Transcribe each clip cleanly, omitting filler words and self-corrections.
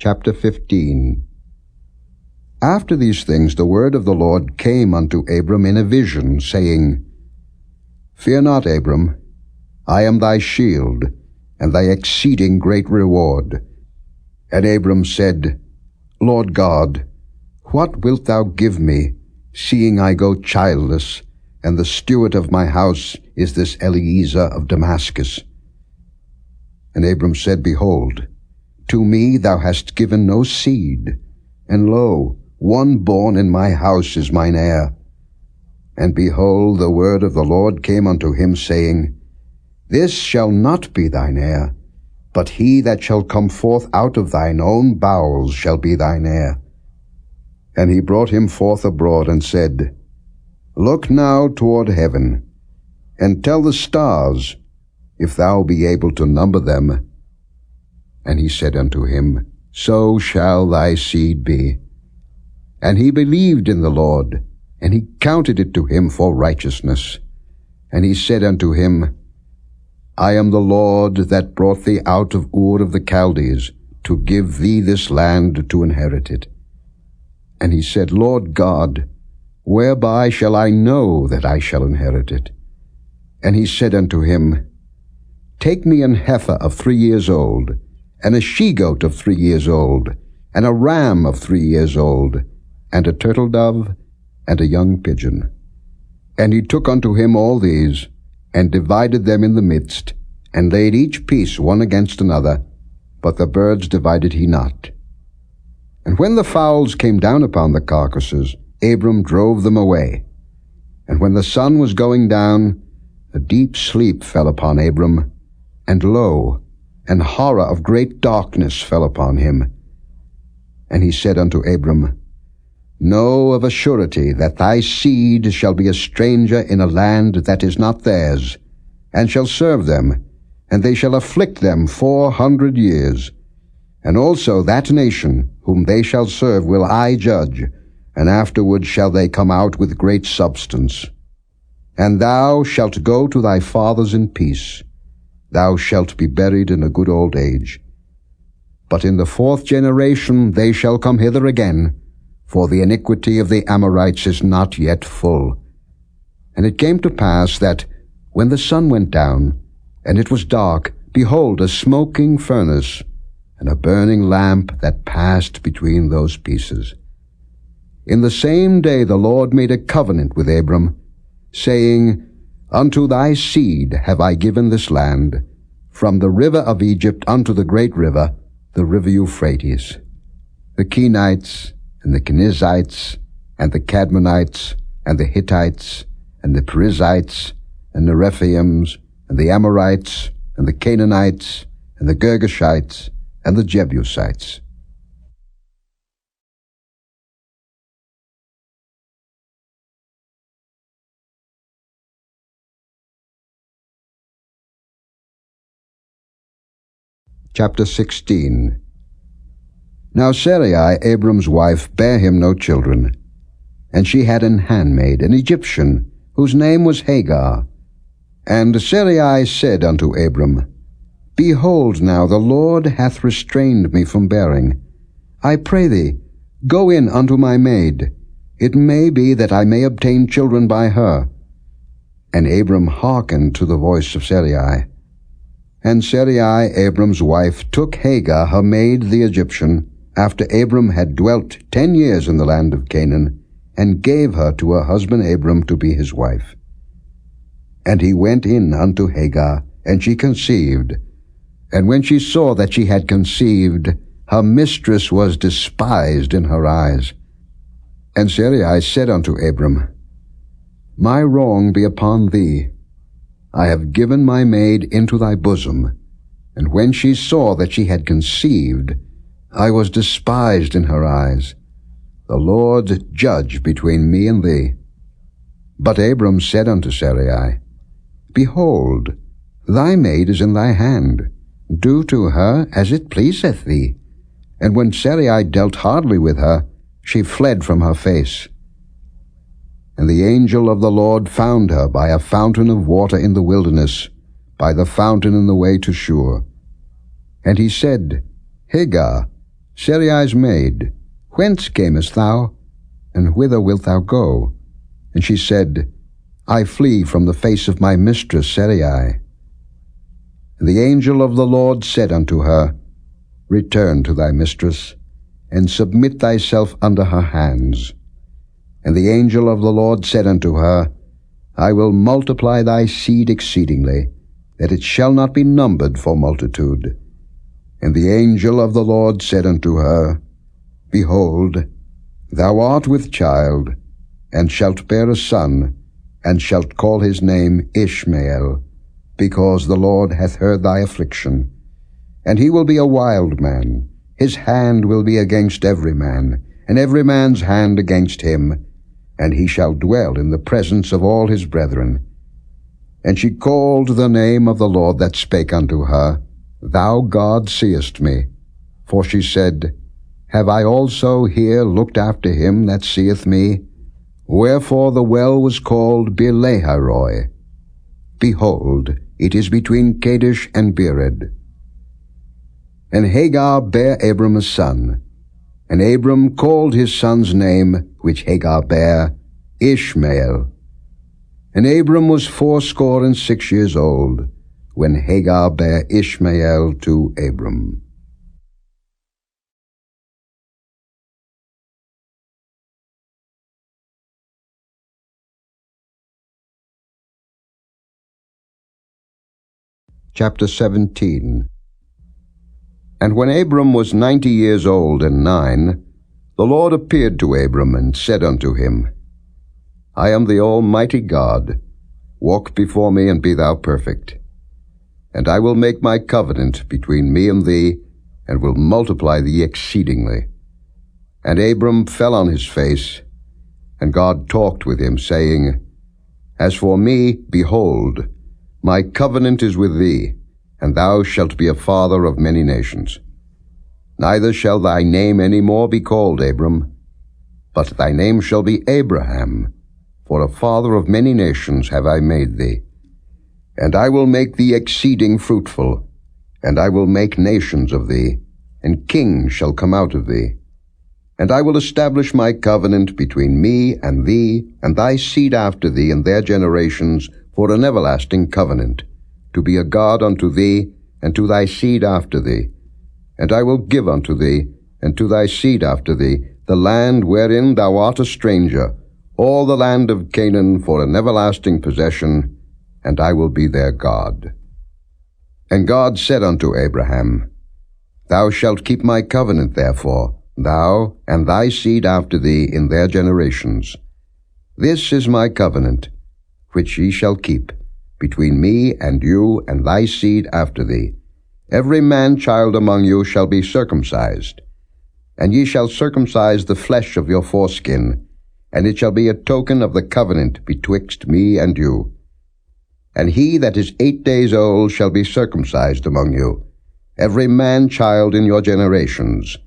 Chapter 15. After these things the word of the Lord came unto Abram in a vision, saying, Fear not, Abram, I am thy shield, and thy exceeding great reward. And Abram said, Lord God, what wilt thou give me, seeing I go childless, and the steward of my house is this Eliezer of Damascus? And Abram said, Behold, to me thou hast given no seed, and lo, one born in my house is mine heir. And behold, the word of the Lord came unto him, saying, This shall not be thine heir, but he that shall come forth out of thine own bowels shall be thine heir. And he brought him forth abroad, and said, Look now toward heaven, and tell the stars, if thou be able to number them. And he said unto him, So shall thy seed be. And he believed in the Lord, and he counted it to him for righteousness. And he said unto him, I am the Lord that brought thee out of Ur of the Chaldees, to give thee this land to inherit it. And he said, Lord God, whereby shall I know that I shall inherit it? And he said unto him, Take me an heifer of 3 years old, and a she-goat of 3 years old, and a ram of 3 years old, and a turtle-dove, and a young pigeon. And he took unto him all these, and divided them in the midst, and laid each piece one against another, but the birds divided he not. And when the fowls came down upon the carcasses, Abram drove them away. And when the sun was going down, a deep sleep fell upon Abram, and lo, an horror of great darkness fell upon him. And he said unto Abram, Know of a surety that thy seed shall be a stranger in a land that is not theirs, and shall serve them, and they shall afflict them 400 years. And also that nation whom they shall serve will I judge, and afterward shall they come out with great substance. And thou shalt go to thy fathers in peace. Thou shalt be buried in a good old age. But in the 4th generation they shall come hither again, for the iniquity of the Amorites is not yet full. And it came to pass that, when the sun went down, and it was dark, behold, a smoking furnace, and a burning lamp that passed between those pieces. In the same day the Lord made a covenant with Abram, saying, Unto thy seed have I given this land, from the river of Egypt unto the great river, the river Euphrates. The Kenites, and the Kenizzites, and the Cadmonites, and the Hittites, and the Perizzites, and the Rephaims, and the Amorites, and the Canaanites, and the Girgashites, and the Jebusites. Chapter 16. Now Sarai, Abram's wife, bare him no children, and she had an handmaid, an Egyptian, whose name was Hagar. And Sarai said unto Abram, Behold now, the Lord hath restrained me from bearing. I pray thee, go in unto my maid. It may be that I may obtain children by her. And Abram hearkened to the voice of Sarai. And Sarai, Abram's wife, took Hagar, her maid, the Egyptian, after Abram had dwelt 10 years in the land of Canaan, and gave her to her husband Abram to be his wife. And he went in unto Hagar, and she conceived. And when she saw that she had conceived, her mistress was despised in her eyes. And Sarai said unto Abram, My wrong be upon thee. I have given my maid into thy bosom. And when she saw that she had conceived, I was despised in her eyes. The Lord judge between me and thee. But Abram said unto Sarai, Behold, thy maid is in thy hand. Do to her as it pleaseth thee. And when Sarai dealt hardly with her, she fled from her face. And the angel of the Lord found her by a fountain of water in the wilderness, by the fountain in the way to Shur. And he said, Hagar, Sarai's maid, whence camest thou, and whither wilt thou go? And she said, I flee from the face of my mistress Sarai. And the angel of the Lord said unto her, Return to thy mistress, and submit thyself under her hands. And the angel of the Lord said unto her, I will multiply thy seed exceedingly, that it shall not be numbered for multitude. And the angel of the Lord said unto her, Behold, thou art with child, and shalt bear a son, and shalt call his name Ishmael, because the Lord hath heard thy affliction. And he will be a wild man, his hand will be against every man, and every man's hand against him, and he shall dwell in the presence of all his brethren. And she called the name of the Lord that spake unto her, Thou God seest me. For she said, Have I also here looked after him that seeth me? Wherefore the well was called Beer-lahai-roi. Behold, it is between Kadesh and Bered. And Hagar bare Abram a son, and Abram called his son's name, which Hagar bare, Ishmael. And Abram was 86 years old, when Hagar bare Ishmael to Abram. Chapter 17. And when Abram was 90 years old and 9, the Lord appeared to Abram and said unto him, I am the Almighty God. Walk before me, and be thou perfect. And I will make my covenant between me and thee, and will multiply thee exceedingly. And Abram fell on his face, and God talked with him, saying, As for me, behold, my covenant is with thee, and thou shalt be a father of many nations. Neither shall thy name any more be called Abram, but thy name shall be Abraham, for a father of many nations have I made thee. And I will make thee exceeding fruitful, and I will make nations of thee, and kings shall come out of thee. And I will establish my covenant between me and thee, and thy seed after thee and their generations, for an everlasting covenant, to be a God unto thee, and to thy seed after thee. And I will give unto thee, and to thy seed after thee, the land wherein thou art a stranger, all the land of Canaan for an everlasting possession, and I will be their God. And God said unto Abraham, Thou shalt keep my covenant therefore, thou and thy seed after thee in their generations. This is my covenant, which ye shall keep, between me and you and thy seed after thee. Every man-child among you shall be circumcised, and ye shall circumcise the flesh of your foreskin, and it shall be a token of the covenant betwixt me and you. And he that is 8 days old shall be circumcised among you, every man-child in your generations,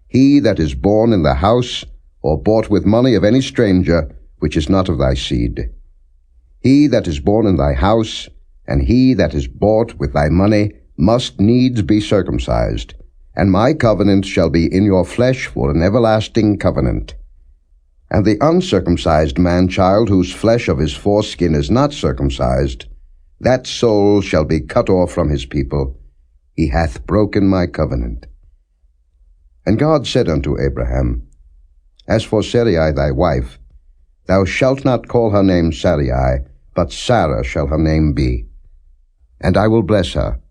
he that is born in the house, or bought with money of any stranger, which is not of thy seed. He that is born in thy house, and he that is bought with thy money, must needs be circumcised, and my covenant shall be in your flesh for an everlasting covenant. And the uncircumcised man-child, whose flesh of his foreskin is not circumcised, that soul shall be cut off from his people. He hath broken my covenant. And God said unto Abraham, As for Sarai thy wife, thou shalt not call her name Sarai, but Sarah shall her name be. And I will bless her,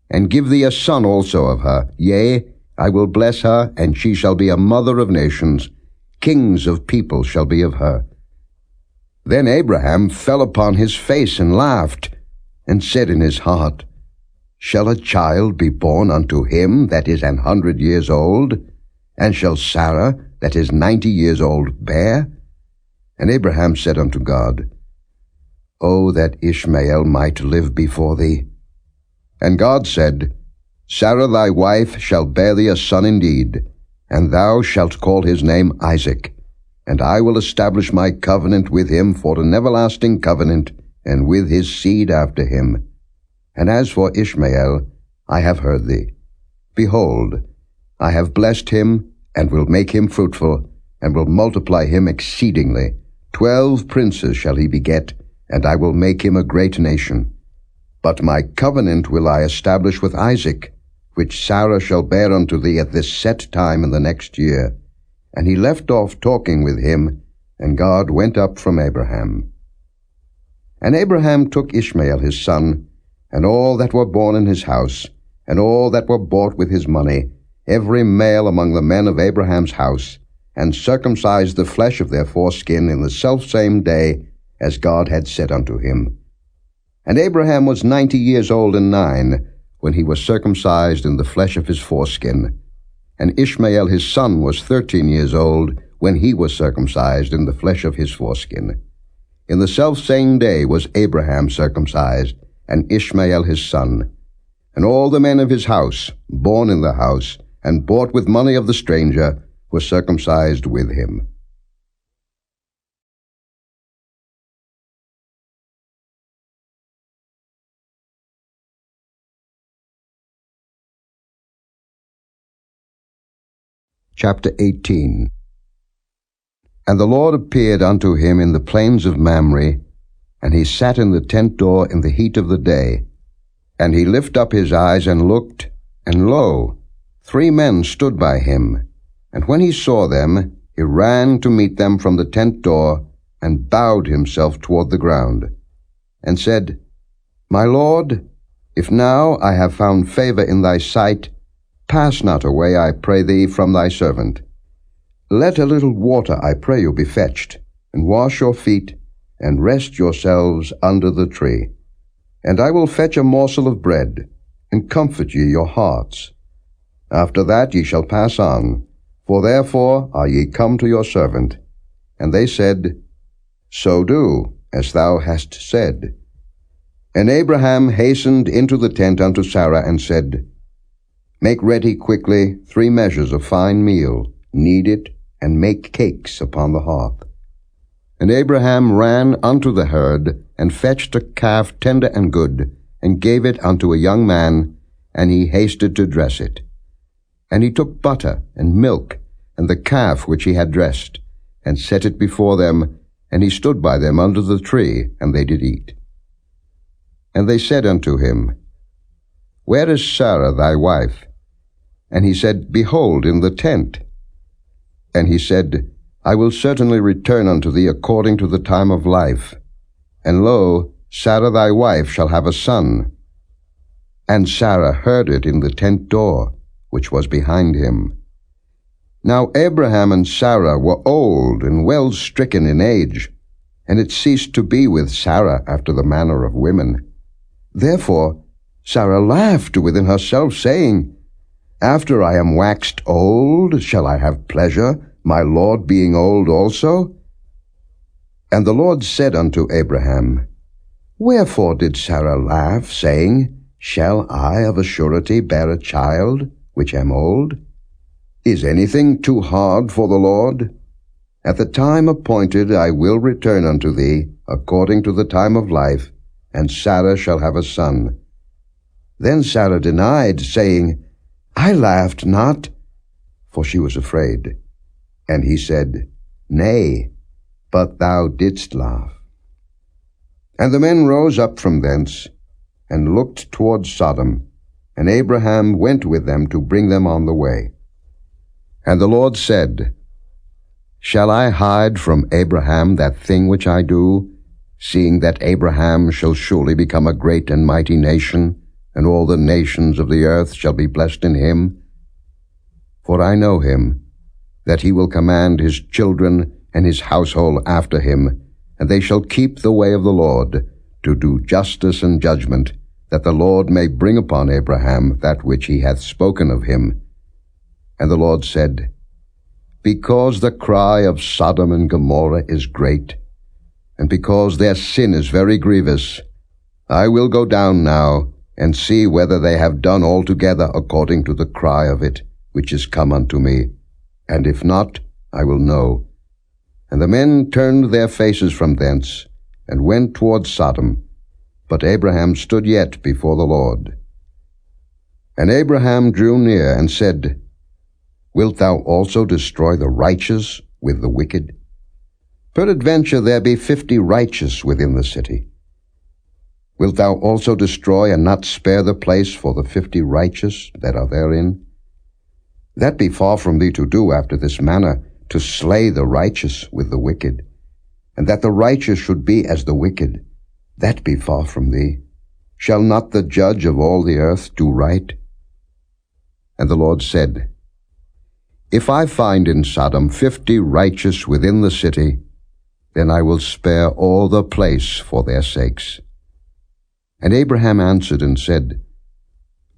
and give thee a son also of her. Yea, I will bless her, and she shall be a mother of nations. Kings of people shall be of her. Then Abraham fell upon his face and laughed, and said in his heart, Shall a child be born unto him that is 100 years old? And shall Sarah that is 90 years old bear? And Abraham said unto God, O that Ishmael might live before thee. And God said, Sarah thy wife shall bear thee a son indeed, and thou shalt call his name Isaac. And I will establish my covenant with him for an everlasting covenant, and with his seed after him. And as for Ishmael, I have heard thee. Behold, I have blessed him, and will make him fruitful, and will multiply him exceedingly. 12 princes shall he beget, and I will make him a great nation. But my covenant will I establish with Isaac, which Sarah shall bear unto thee at this set time in the next year. And he left off talking with him, and God went up from Abraham. And Abraham took Ishmael his son, and all that were born in his house, and all that were bought with his money, every male among the men of Abraham's house, and circumcised the flesh of their foreskin in the selfsame day, as God had said unto him. And Abraham was 90 years old and 9, when he was circumcised in the flesh of his foreskin. And Ishmael his son was 13 years old, when he was circumcised in the flesh of his foreskin. In the selfsame day was Abraham circumcised, and Ishmael his son. And all the men of his house, born in the house, and bought with money of the stranger, were circumcised with him. Chapter 18. And the Lord appeared unto him in the plains of Mamre, and he sat in the tent door in the heat of the day. And he lifted up his eyes and looked, and lo, 3 men stood by him. And when he saw them, he ran to meet them from the tent door, and bowed himself toward the ground, and said, My Lord, if now I have found favor in thy sight, pass not away, I pray thee, from thy servant. Let a little water, I pray you, be fetched, and wash your feet, and rest yourselves under the tree. And I will fetch a morsel of bread, and comfort ye your hearts. After that ye shall pass on, for therefore are ye come to your servant. And they said, So do, as thou hast said. And Abraham hastened into the tent unto Sarah, and said, Make ready quickly 3 measures of fine meal, knead it, and make cakes upon the hearth. And Abraham ran unto the herd, and fetched a calf tender and good, and gave it unto a young man, and he hasted to dress it. And he took butter and milk, and the calf which he had dressed, and set it before them, and he stood by them under the tree, and they did eat. And they said unto him, Where is Sarah thy wife? And he said, Behold, in the tent. And he said, I will certainly return unto thee according to the time of life. And lo, Sarah thy wife shall have a son. And Sarah heard it in the tent door, which was behind him. Now Abraham and Sarah were old and well stricken in age, and it ceased to be with Sarah after the manner of women. Therefore Sarah laughed within herself, saying, After I am waxed old, shall I have pleasure, my Lord being old also? And the Lord said unto Abraham, Wherefore did Sarah laugh, saying, Shall I of a surety bear a child, which am old? Is anything too hard for the Lord? At the time appointed I will return unto thee, according to the time of life, and Sarah shall have a son. Then Sarah denied, saying, I laughed not, for she was afraid. And he said, Nay, but thou didst laugh. And the men rose up from thence, and looked toward Sodom, and Abraham went with them to bring them on the way. And the Lord said, Shall I hide from Abraham that thing which I do, seeing that Abraham shall surely become a great and mighty nation, and all the nations of the earth shall be blessed in him? For I know him, that he will command his children and his household after him, and they shall keep the way of the Lord, to do justice and judgment, that the Lord may bring upon Abraham that which he hath spoken of him. And the Lord said, Because the cry of Sodom and Gomorrah is great, and because their sin is very grievous, I will go down now, and see whether they have done altogether according to the cry of it, which is come unto me. And if not, I will know. And the men turned their faces from thence, and went toward Sodom. But Abraham stood yet before the Lord. And Abraham drew near, and said, Wilt thou also destroy the righteous with the wicked? Peradventure there be 50 righteous within the city. Wilt thou also destroy and not spare the place for the 50 righteous that are therein? That be far from thee to do after this manner, to slay the righteous with the wicked, and that the righteous should be as the wicked. That be far from thee. Shall not the judge of all the earth do right? And the Lord said, If I find in Sodom 50 righteous within the city, then I will spare all the place for their sakes. And Abraham answered and said,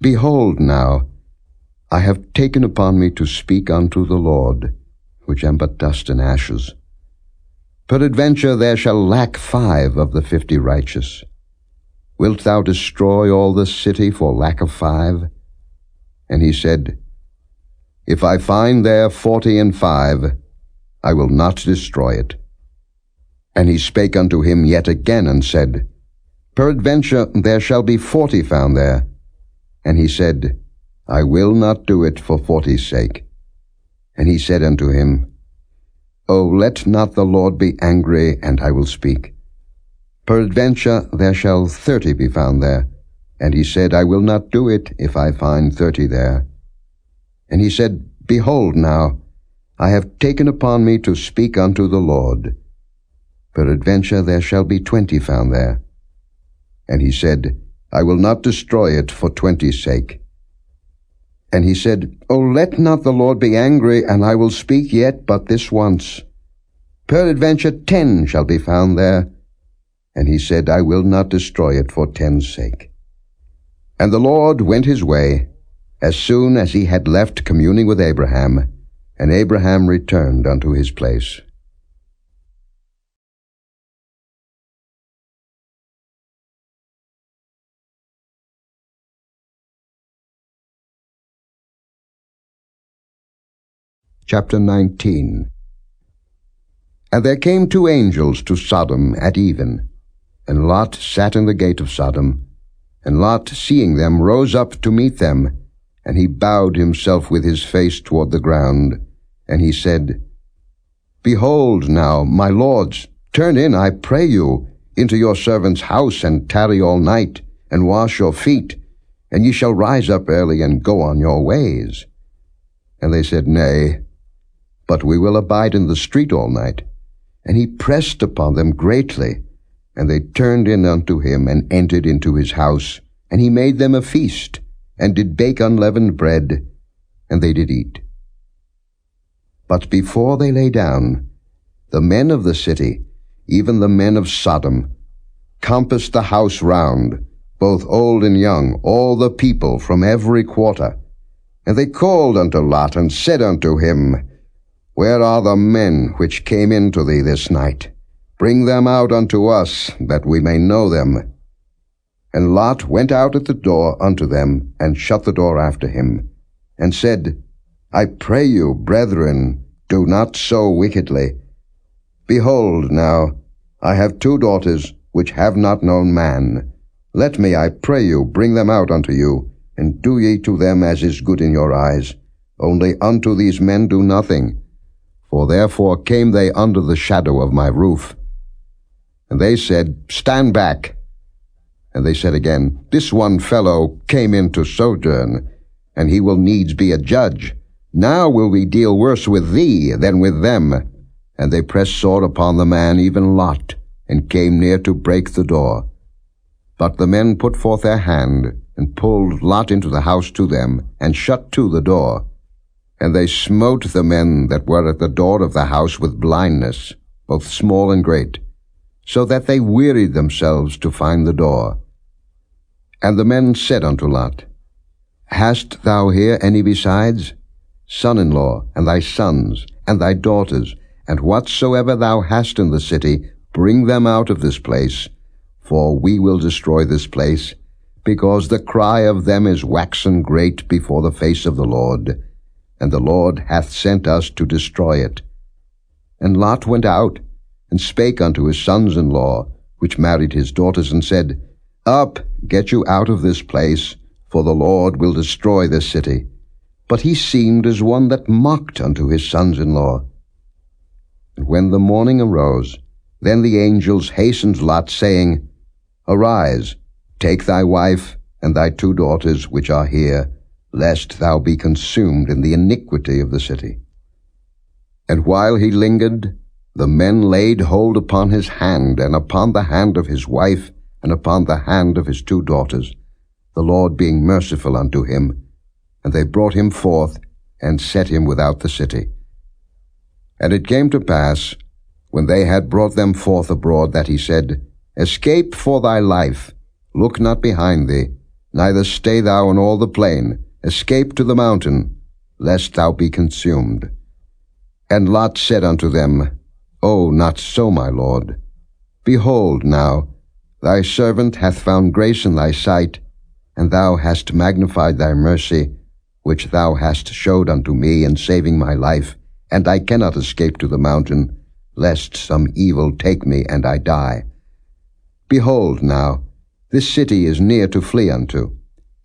Behold now, I have taken upon me to speak unto the Lord, which am but dust and ashes. Peradventure there shall lack 5 of the 50 righteous. Wilt thou destroy all the city for lack of 5? And he said, If I find there 40 I will not destroy it. And he spake unto him yet again, and said, Peradventure there shall be 40 found there. And he said, I will not do it for 40's sake. And he said unto him, O let not the Lord be angry, and I will speak. Peradventure there shall 30 be found there. And he said, I will not do it if I find 30 there. And he said, Behold now, I have taken upon me to speak unto the Lord. Peradventure there shall be 20 found there. And he said, I will not destroy it for 20's sake. And he said, O let not the Lord be angry, and I will speak yet but this once. Peradventure 10 shall be found there. And he said, I will not destroy it for 10's sake. And the Lord went his way, as soon as he had left communing with Abraham, and Abraham returned unto his place. Chapter 19. And there came 2 angels to Sodom at even, and Lot sat in the gate of Sodom. And Lot, seeing them, rose up to meet them, and he bowed himself with his face toward the ground. And he said, Behold now, my lords, turn in, I pray you, into your servant's house, and tarry all night, and wash your feet, and ye shall rise up early, and go on your ways. And they said, Nay, but we will abide in the street all night. And he pressed upon them greatly. And they turned in unto him, and entered into his house. And he made them a feast, and did bake unleavened bread, and they did eat. But before they lay down, the men of the city, even the men of Sodom, compassed the house round, both old and young, all the people from every quarter. And they called unto Lot, and said unto him, Where are the men which came into thee this night? Bring them out unto us, that we may know them. And Lot went out at the door unto them, and shut the door after him, and said, I pray you, brethren, do not so wickedly. Behold now, I have 2 daughters, which have not known man. Let me, I pray you, bring them out unto you, and do ye to them as is good in your eyes. Only unto these men do nothing. For therefore came they under the shadow of my roof. And they said, Stand back. And they said again, This one fellow came in to sojourn, and he will needs be a judge. Now will we deal worse with thee than with them. And they pressed sore upon the man, even Lot, and came near to break the door. But the men put forth their hand, and pulled Lot into the house to them, and shut to the door. And they smote the men that were at the door of the house with blindness, both small and great, so that they wearied themselves to find the door. And the men said unto Lot, Hast thou here any besides? Son-in-law, and thy sons, and thy daughters, and whatsoever thou hast in the city, bring them out of this place, for we will destroy this place, because the cry of them is waxen great before the face of the Lord, and the Lord hath sent us to destroy it. And Lot went out, and spake unto his sons-in-law, which married his daughters, and said, Up, get you out of this place, for the Lord will destroy this city. but he seemed as one that mocked unto his sons-in-law. And when the morning arose, then the angels hastened Lot, saying, Arise, take thy wife and thy 2 daughters which are here, lest thou be consumed in the iniquity of the city. And while he lingered, the men laid hold upon his hand, and upon the hand of his wife, and upon the hand of his 2 daughters, the Lord being merciful unto him. And they brought him forth, and set him without the city. And it came to pass, when they had brought them forth abroad, that he said, Escape for thy life, look not behind thee, neither stay thou in all the plain, escape to the mountain, lest thou be consumed. And Lot said unto them, O, not so, my lord. Behold now, thy servant hath found grace in thy sight, and thou hast magnified thy mercy, which thou hast showed unto me in saving my life, and I cannot escape to the mountain, lest some evil take me and I die. Behold now, this city is near to flee unto,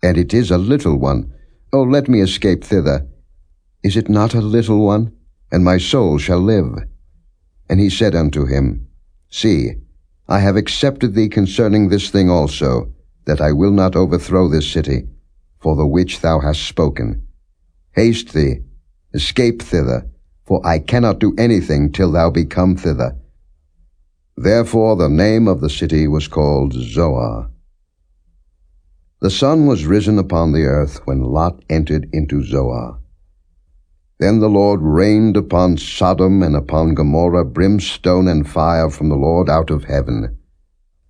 and it is a little one. O let me escape thither. Is it not a little one? And my soul shall live. And he said unto him, See, I have accepted thee concerning this thing also, that I will not overthrow this city, for the which thou hast spoken. Haste thee, escape thither, for I cannot do anything till thou be come thither. Therefore the name of the city was called Zoar. The sun was risen upon the earth when Lot entered into Zoar. Then the Lord rained upon Sodom and upon Gomorrah brimstone and fire from the Lord out of heaven.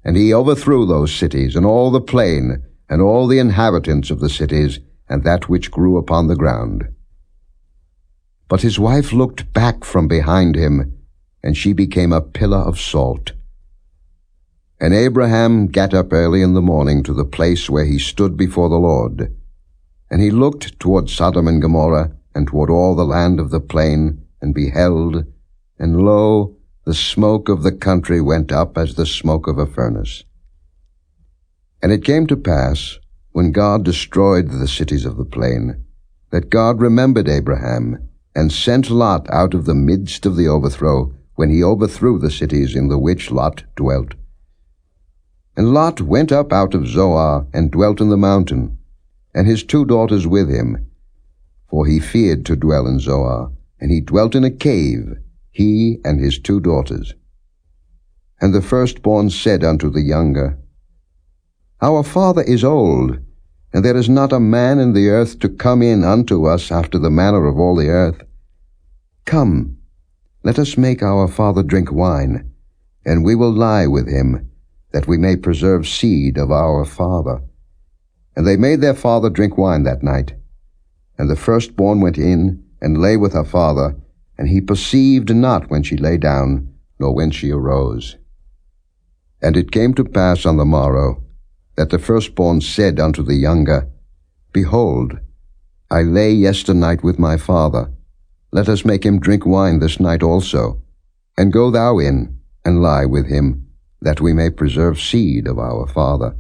And he overthrew those cities, and all the plain, and all the inhabitants of the cities, and that which grew upon the ground. But his wife looked back from behind him, and she became a pillar of salt. And Abraham gat up early in the morning to the place where he stood before the Lord. And he looked toward Sodom and Gomorrah, and toward all the land of the plain, and beheld, and lo, the smoke of the country went up as the smoke of a furnace. And it came to pass, when God destroyed the cities of the plain, that God remembered Abraham, and sent Lot out of the midst of the overthrow, when he overthrew the cities in the which Lot dwelt. And Lot went up out of Zoar, and dwelt in the mountain, and his 2 daughters with him, for he feared to dwell in Zoar, and he dwelt in a cave, he and his 2 daughters. And the firstborn said unto the younger, Our father is old, and there is not a man in the earth to come in unto us after the manner of all the earth. Come, let us make our father drink wine, and we will lie with him, that we may preserve seed of our father. And they made their father drink wine that night. And the firstborn went in, and lay with her father, and he perceived not when she lay down, nor when she arose. And it came to pass on the morrow, that the firstborn said unto the younger, Behold, I lay yesternight with my father. Let us make him drink wine this night also, and go thou in, and lie with him, that we may preserve seed of our father.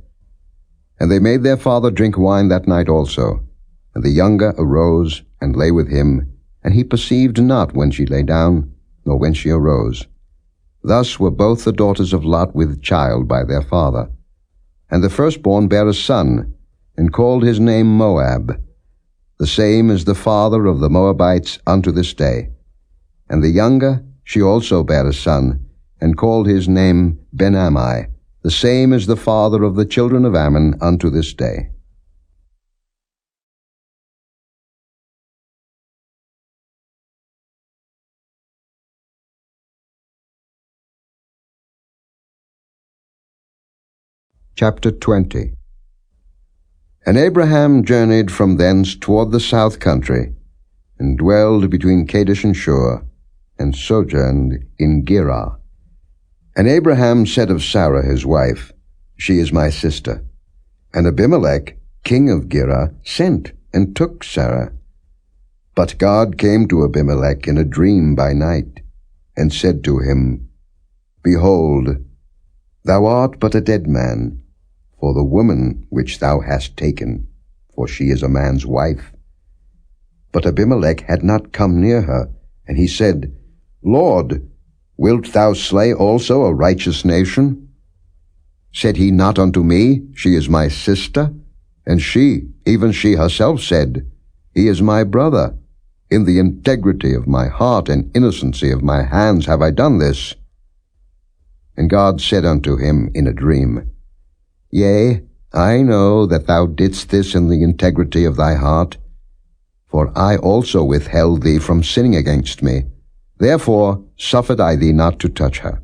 And they made their father drink wine that night also. And the younger arose, and lay with him, and he perceived not when she lay down, nor when she arose. Thus were both the daughters of Lot with child by their father. And the firstborn bare a son, and called his name Moab. The same is the father of the Moabites unto this day. And the younger, she also bare a son, and called his name Ben-Ammi. The same is the father of the children of Ammon unto this day. Chapter 20. And Abraham journeyed from thence toward the south country, and dwelled between Kadesh and Shur, and sojourned in Gerar. And Abraham said of Sarah his wife, She is my sister. And Abimelech, king of Gerar, sent and took Sarah. But God came to Abimelech in a dream by night, and said to him, Behold, thou art but a dead man, for the woman which thou hast taken, for she is a man's wife. But Abimelech had not come near her, and he said, Lord, wilt thou slay also a righteous nation? Said he not unto me, She is my sister? And she, even she herself said, He is my brother. In the integrity of my heart and innocency of my hands have I done this. And God said unto him in a dream, Yea, I know that thou didst this in the integrity of thy heart, for I also withheld thee from sinning against me. Therefore suffered I thee not to touch her.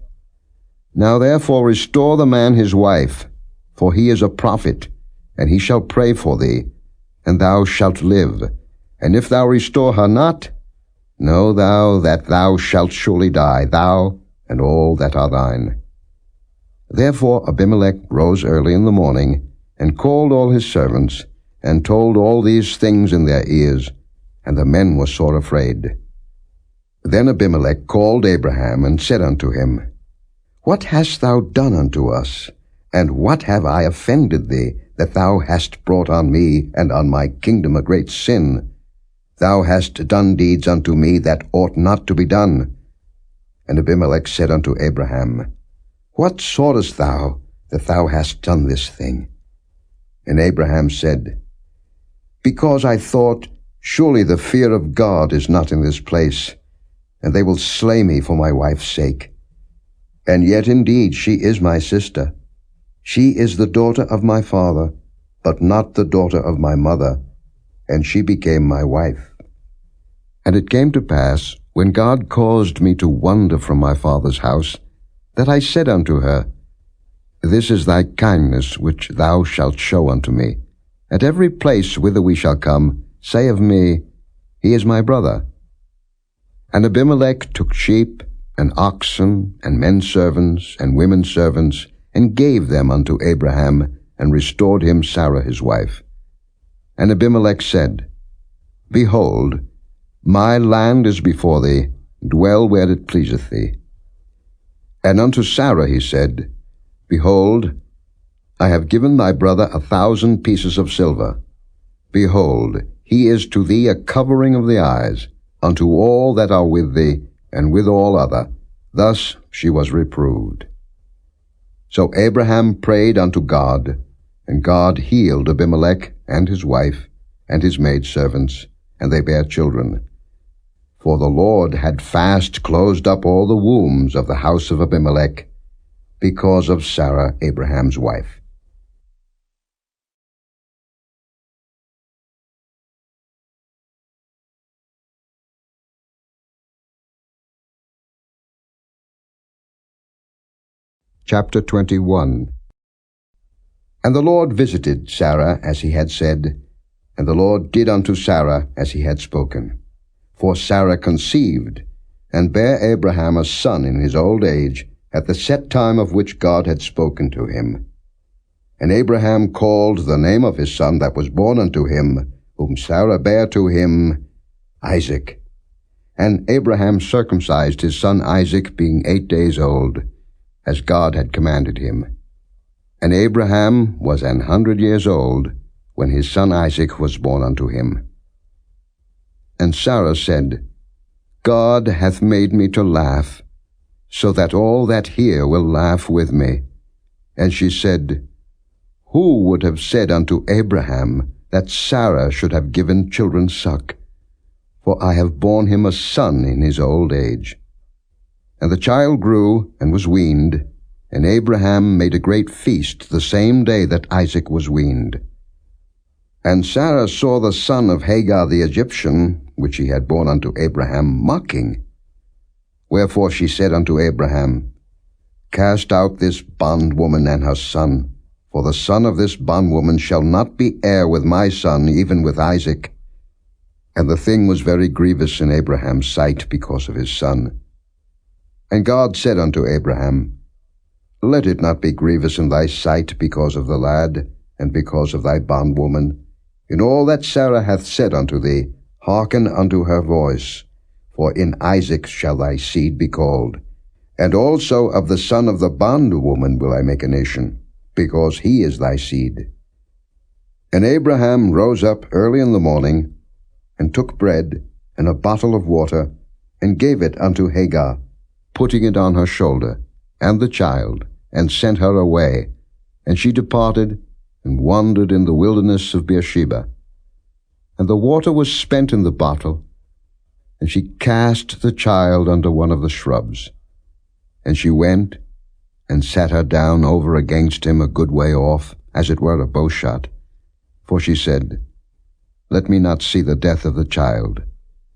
Now therefore restore the man his wife, for he is a prophet, and he shall pray for thee, and thou shalt live. And if thou restore her not, know thou that thou shalt surely die, thou and all that are thine. Therefore Abimelech rose early in the morning, and called all his servants, and told all these things in their ears, and the men were sore afraid. Then Abimelech called Abraham, and said unto him, What hast thou done unto us? And what have I offended thee, that thou hast brought on me and on my kingdom a great sin? Thou hast done deeds unto me that ought not to be done. And Abimelech said unto Abraham, What sawest thou, that thou hast done this thing? And Abraham said, Because I thought, Surely the fear of God is not in this place, and they will slay me for my wife's sake. And yet indeed she is my sister. She is the daughter of my father, but not the daughter of my mother, and she became my wife. And it came to pass, when God caused me to wander from my father's house, that I said unto her, This is thy kindness which thou shalt show unto me. At every place whither we shall come, say of me, He is my brother. And Abimelech took sheep, and oxen, and men servants, and women servants, and gave them unto Abraham, and restored him Sarah his wife. And Abimelech said, Behold, my land is before thee, dwell where it pleaseth thee. And unto Sarah he said, Behold, I have given thy brother 1,000 pieces of silver. Behold, he is to thee a covering of the eyes, unto all that are with thee, and with all other. Thus she was reproved. So Abraham prayed unto God, and God healed Abimelech and his wife, and his maidservants, and they bare children. For the Lord had fast closed up all the wombs of the house of Abimelech, because of Sarah Abraham's wife. Chapter 21. And the Lord visited Sarah as he had said, and the Lord did unto Sarah as he had spoken. For Sarah conceived, and bare Abraham a son in his old age, at the set time of which God had spoken to him. And Abraham called the name of his son that was born unto him, whom Sarah bare to him, Isaac. And Abraham circumcised his son Isaac, being 8 days old, as God had commanded him. And Abraham was 100 years old, when his son Isaac was born unto him. And Sarah said, God hath made me to laugh, so that all that hear will laugh with me. And she said, Who would have said unto Abraham that Sarah should have given children suck? For I have borne him a son in his old age. And the child grew, and was weaned, and Abraham made a great feast the same day that Isaac was weaned. And Sarah saw the son of Hagar the Egyptian, which he had borne unto Abraham, mocking. Wherefore she said unto Abraham, Cast out this bondwoman and her son, for the son of this bondwoman shall not be heir with my son, even with Isaac. And the thing was very grievous in Abraham's sight because of his son. And God said unto Abraham, Let it not be grievous in thy sight because of the lad, and because of thy bondwoman. In all that Sarah hath said unto thee, hearken unto her voice. For in Isaac shall thy seed be called. And also of the son of the bondwoman will I make a nation, because he is thy seed. And Abraham rose up early in the morning, and took bread and a bottle of water, and gave it unto Hagar, putting it on her shoulder, and the child, and sent her away. And she departed, and wandered in the wilderness of Beersheba. And the water was spent in the bottle, and she cast the child under one of the shrubs. And she went, and sat her down over against him a good way off, as it were a bowshot. For she said, Let me not see the death of the child.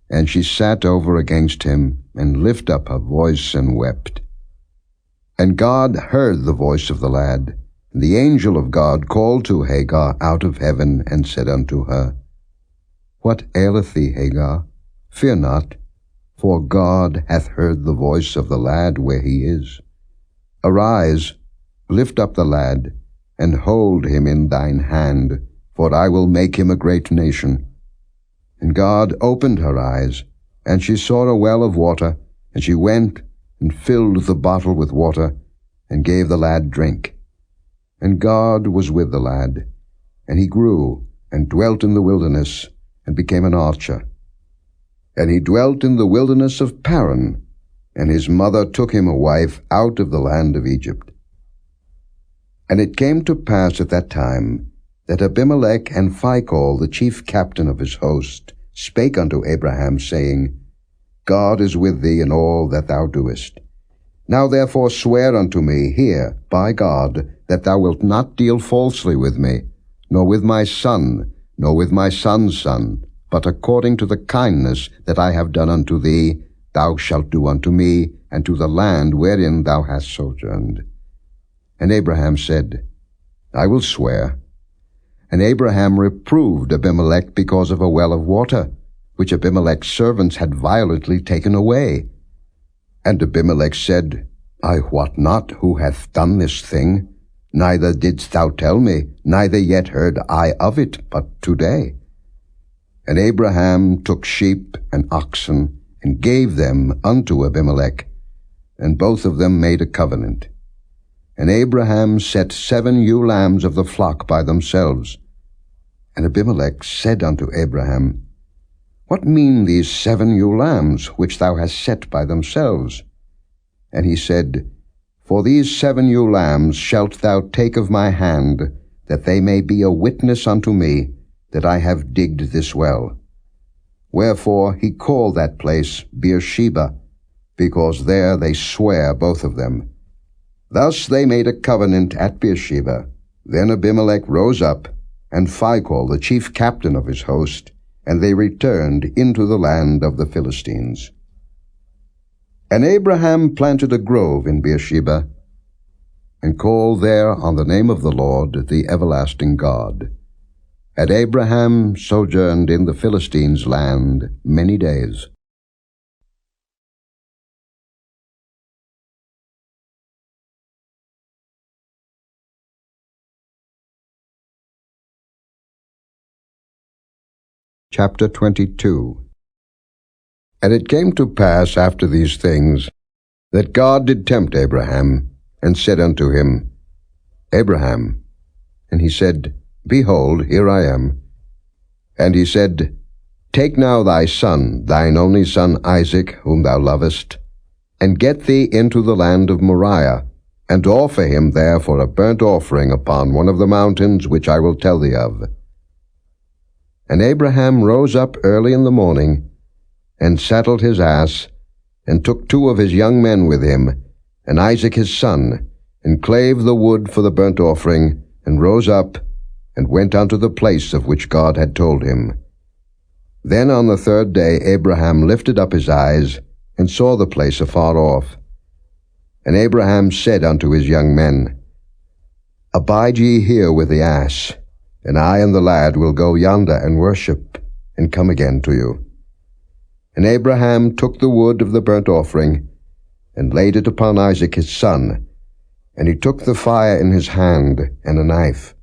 And she sat over against him, and lifted up her voice, and wept. And God heard the voice of the lad. And the angel of God called to Hagar out of heaven, and said unto her, What aileth thee, Hagar? Fear not, for God hath heard the voice of the lad where he is. Arise, lift up the lad, and hold him in thine hand, for I will make him a great nation. And God opened her eyes, and she saw a well of water, and she went and filled the bottle with water, and gave the lad drink. And God was with the lad, and he grew, and dwelt in the wilderness, and became an archer. And he dwelt in the wilderness of Paran, and his mother took him a wife out of the land of Egypt. And it came to pass at that time, that Abimelech and Phicol, the chief captain of his host, spake unto Abraham, saying, God is with thee in all that thou doest. Now therefore swear unto me here, by God, that thou wilt not deal falsely with me, nor with my son, nor with my son's son, but according to the kindness that I have done unto thee, thou shalt do unto me, and to the land wherein thou hast sojourned. And Abraham said, I will swear. And Abraham reproved Abimelech because of a well of water, which Abimelech's servants had violently taken away. And Abimelech said, I wot not who hath done this thing, neither didst thou tell me, neither yet heard I of it, but today. And Abraham took sheep and oxen, and gave them unto Abimelech, and both of them made a covenant. And Abraham set 7 ewe lambs of the flock by themselves. And Abimelech said unto Abraham, What mean these 7 ewe lambs, which thou hast set by themselves? And he said, For these 7 ewe lambs shalt thou take of my hand, that they may be a witness unto me, that I have digged this well. Wherefore he called that place Beersheba, because there they swear both of them. Thus they made a covenant at Beersheba. Then Abimelech rose up, and Phicol, the chief captain of his host, and they returned into the land of the Philistines. And Abraham planted a grove in Beersheba, and called there on the name of the Lord, the everlasting God. And Abraham sojourned in the Philistines' land many days. Chapter 22. And it came to pass after these things, that God did tempt Abraham, and said unto him, Abraham. And he said, Behold, here I am. And he said, Take now thy son, thine only son Isaac, whom thou lovest, and get thee into the land of Moriah, and offer him there for a burnt offering upon one of the mountains which I will tell thee of. And Abraham rose up early in the morning, and saddled his ass, and took 2 of his young men with him, and Isaac his son, and clave the wood for the burnt offering, and rose up, and went unto the place of which God had told him. Then on the 3rd day Abraham lifted up his eyes, and saw the place afar off. And Abraham said unto his young men, Abide ye here with the ass, and I and the lad will go yonder and worship, and come again to you. And Abraham took the wood of the burnt offering, and laid it upon Isaac his son, and he took the fire in his hand, and a knife,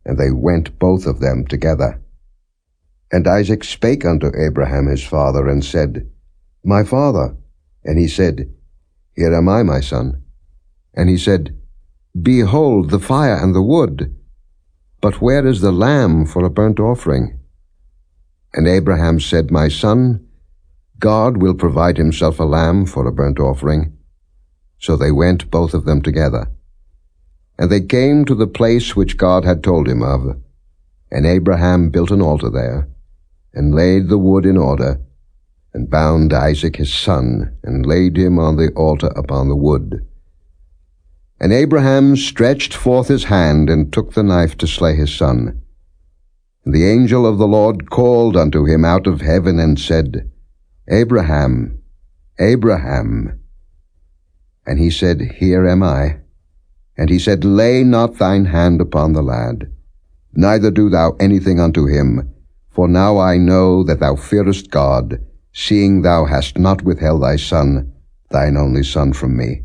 and they went both of them together. And Isaac spake unto Abraham his father, and said, My father. And he said, Here am I, my son. And he said, Behold the fire and the wood, but where is the lamb for a burnt offering? And Abraham said, My son, God will provide himself a lamb for a burnt offering. So they went both of them together. And they came to the place which God had told him of. And Abraham built an altar there, and laid the wood in order, and bound Isaac his son, and laid him on the altar upon the wood. And Abraham stretched forth his hand, and took the knife to slay his son. And the angel of the Lord called unto him out of heaven, and said, Abraham, Abraham. And he said, Here am I. And he said, Lay not thine hand upon the lad, neither do thou anything unto him, for now I know that thou fearest God, seeing thou hast not withheld thy son, thine only son, from me.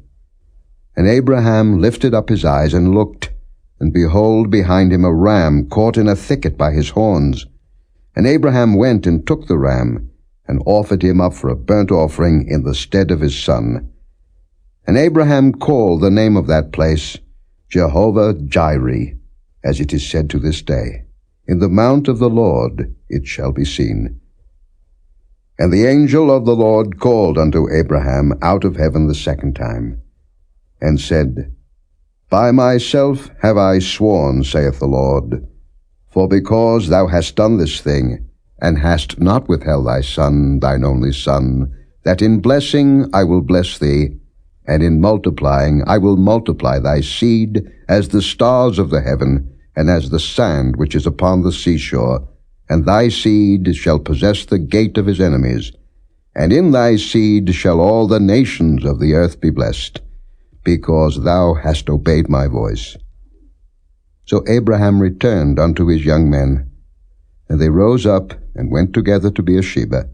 And Abraham lifted up his eyes and looked, and behold, behind him a ram caught in a thicket by his horns. And Abraham went and took the ram, and offered him up for a burnt offering in the stead of his son. And Abraham called the name of that place Jehovah-Jireh, as it is said to this day, In the mount of the Lord it shall be seen. And the angel of the Lord called unto Abraham out of heaven the second time, and said, By myself have I sworn, saith the Lord, for because thou hast done this thing, and hast not withheld thy son, thine only son, that in blessing I will bless thee, and in multiplying I will multiply thy seed as the stars of the heaven, and as the sand which is upon the seashore, and thy seed shall possess the gate of his enemies. And in thy seed shall all the nations of the earth be blessed, because thou hast obeyed my voice. So Abraham returned unto his young men, and they rose up and went together to Beersheba,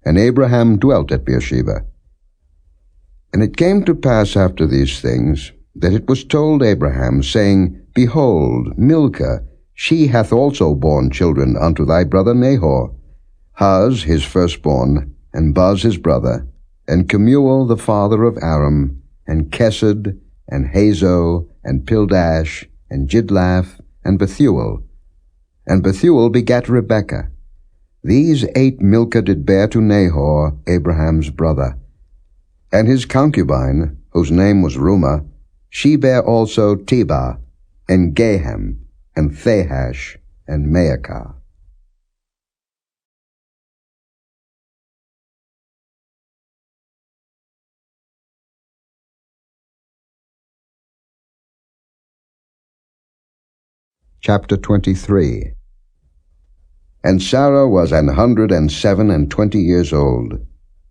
and Abraham dwelt at Beersheba. And it came to pass after these things, that it was told Abraham, saying, Behold, Milcah, she hath also borne children unto thy brother Nahor, Huz his firstborn, and Buz his brother, and Kemuel the father of Aram, and Kesed, and Hazo, and Pildash, and Jidlaph, and Bethuel. And Bethuel begat Rebekah. These 8 Milcah did bear to Nahor, Abraham's brother. And his concubine, whose name was Reumah, she bare also Tebah, and Gaham, and Thahash, and Maacah. Chapter 23. And Sarah was 127 years old.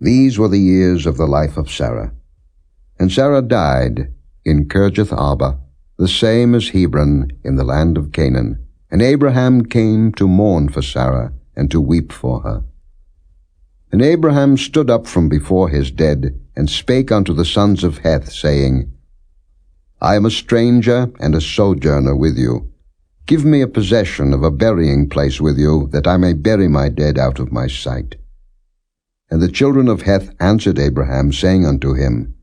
These were the years of the life of Sarah. And Sarah died in Kirjath Arba, the same as Hebron in the land of Canaan. And Abraham came to mourn for Sarah, and to weep for her. And Abraham stood up from before his dead, and spake unto the sons of Heth, saying, I am a stranger and a sojourner with you. Give me a possession of a burying place with you, that I may bury my dead out of my sight. And the children of Heth answered Abraham, saying unto him,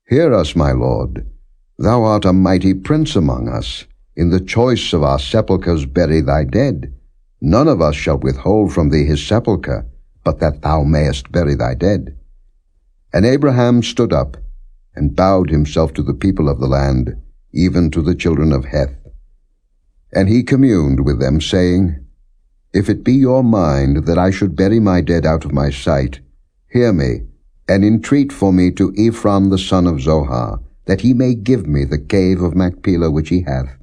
Hear us, my lord. Thou art a mighty prince among us. In the choice of our sepulchres bury thy dead. None of us shall withhold from thee his sepulchre, but that thou mayest bury thy dead. And Abraham stood up, and bowed himself to the people of the land, even to the children of Heth. And he communed with them, saying, If it be your mind that I should bury my dead out of my sight, hear me, and entreat for me to Ephron the son of Zohar, that he may give me the cave of Machpelah which he hath,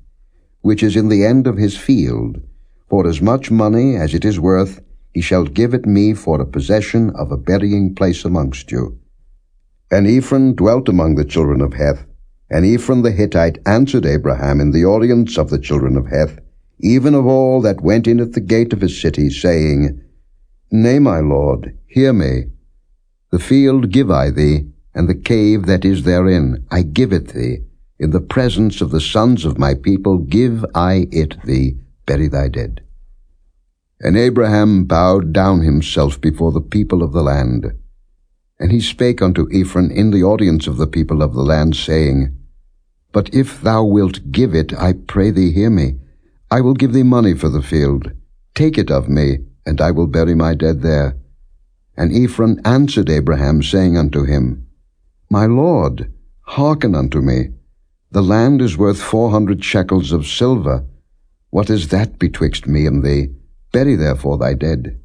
which is in the end of his field. For as much money as it is worth, he shall give it me for a possession of a burying place amongst you. And Ephron dwelt among the children of Heth, and Ephron the Hittite answered Abraham in the audience of the children of Heth, even of all that went in at the gate of his city, saying, Nay, my lord, hear me. The field give I thee, and the cave that is therein, I give it thee. In the presence of the sons of my people give I it thee. Bury thy dead. And Abraham bowed down himself before the people of the land. And he spake unto Ephron in the audience of the people of the land, saying, But if thou wilt give it, I pray thee hear me. I will give thee money for the field. Take it of me, and I will bury my dead there. And Ephron answered Abraham, saying unto him, My Lord, hearken unto me. The land is worth 400 shekels of silver. What is that betwixt me and thee? Bury therefore thy dead.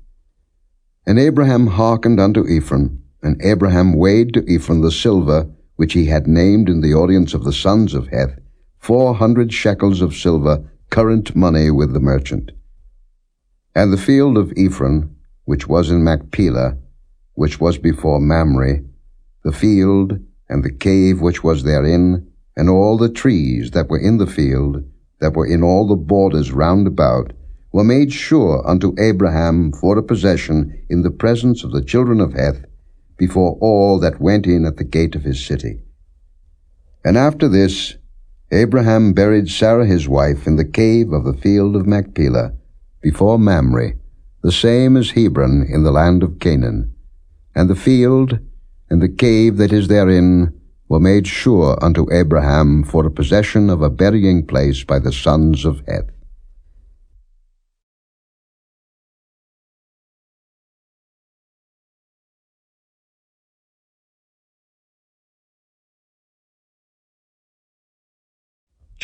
And Abraham hearkened unto Ephron, and Abraham weighed to Ephron the silver, which he had named in the audience of the sons of Heth, 400 shekels of silver, current money with the merchant. And the field of Ephron, which was in Machpelah, which was before Mamre, the field, and the cave which was therein, and all the trees that were in the field, that were in all the borders round about, were made sure unto Abraham for a possession in the presence of the children of Heth, before all that went in at the gate of his city. And after this, Abraham buried Sarah his wife in the cave of the field of Machpelah, before Mamre, the same as Hebron in the land of Canaan. And the field, and the cave that is therein, were made sure unto Abraham for a possession of a burying place by the sons of Heth.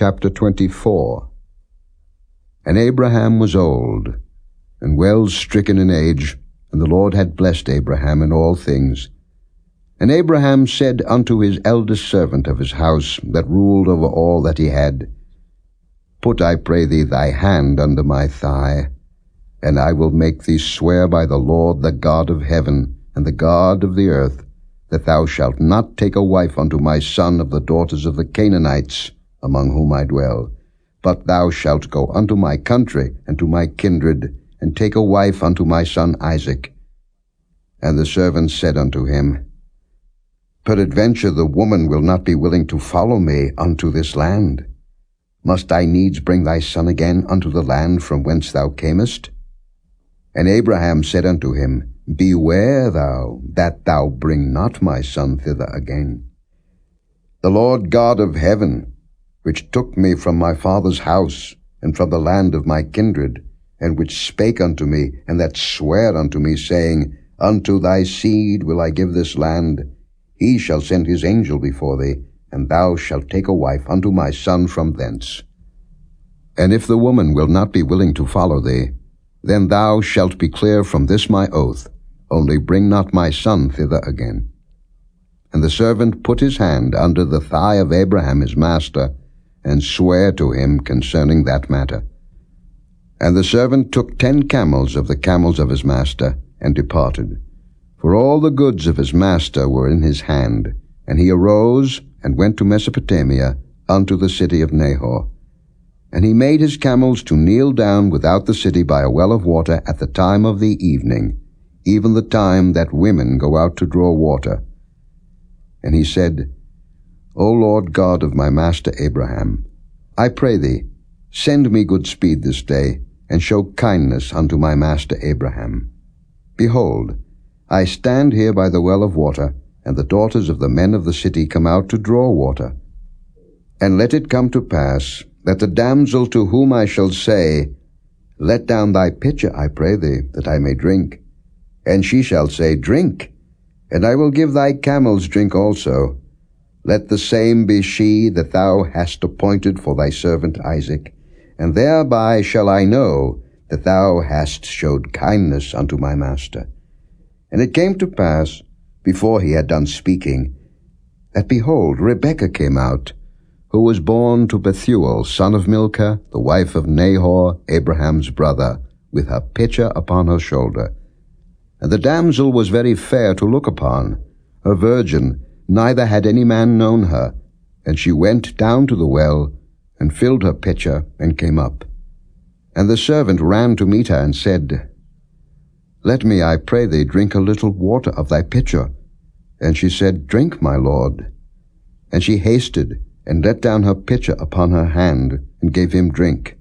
Chapter 24. And Abraham was old, and well stricken in age, and the Lord had blessed Abraham in all things. And Abraham said unto his eldest servant of his house, that ruled over all that he had, Put, I pray thee, thy hand under my thigh, and I will make thee swear by the Lord, the God of heaven, and the God of the earth, that thou shalt not take a wife unto my son of the daughters of the Canaanites, among whom I dwell, but thou shalt go unto my country and to my kindred, and take a wife unto my son Isaac. And the servant said unto him, Peradventure the woman will not be willing to follow me unto this land. Must I needs bring thy son again unto the land from whence thou camest? And Abraham said unto him, Beware thou, that thou bring not my son thither again. The Lord God of heaven, which took me from my father's house, and from the land of my kindred, and which spake unto me, and that sware unto me, saying, Unto thy seed will I give this land. He shall send his angel before thee, and thou shalt take a wife unto my son from thence. And if the woman will not be willing to follow thee, then thou shalt be clear from this my oath, only bring not my son thither again. And the servant put his hand under the thigh of Abraham his master, and sware to him concerning that matter. And the servant took 10 camels of the camels of his master, and departed. For all the goods of his master were in his hand. And he arose, and went to Mesopotamia, unto the city of Nahor. And he made his camels to kneel down without the city by a well of water at the time of the evening, even the time that women go out to draw water. And he said, O Lord God of my master Abraham, I pray thee, send me good speed this day, and show kindness unto my master Abraham. Behold, I stand here by the well of water, and the daughters of the men of the city come out to draw water. And let it come to pass, that the damsel to whom I shall say, Let down thy pitcher, I pray thee, that I may drink. And she shall say, Drink, and I will give thy camels drink also. Let the same be she that thou hast appointed for thy servant Isaac, and thereby shall I know that thou hast showed kindness unto my master. And it came to pass, before he had done speaking, that behold, Rebekah came out, who was born to Bethuel, son of Milcah, the wife of Nahor, Abraham's brother, with her pitcher upon her shoulder. And the damsel was very fair to look upon, a virgin, neither had any man known her. And she went down to the well, and filled her pitcher, and came up. And the servant ran to meet her, and said, Let me, I pray thee, drink a little water of thy pitcher. And she said, Drink, my lord. And she hasted, and let down her pitcher upon her hand, and gave him drink.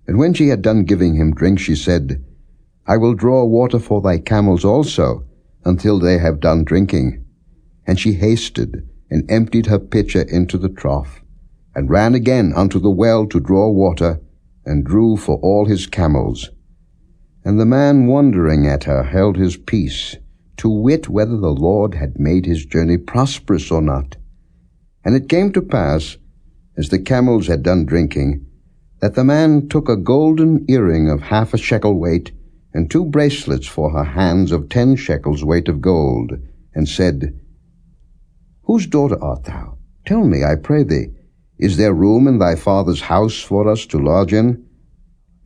And when she had done giving him drink, she said, I will draw water for thy camels also, until they have done drinking. And she hasted, and emptied her pitcher into the trough, and ran again unto the well to draw water, and drew for all his camels. And the man wondering at her held his peace, to wit whether the Lord had made his journey prosperous or not. And it came to pass, as the camels had done drinking, that the man took a golden earring of 1/2 shekel weight, and 2 bracelets for her hands of 10 shekels weight of gold, and said, Whose daughter art thou? Tell me, I pray thee, is there room in thy father's house for us to lodge in?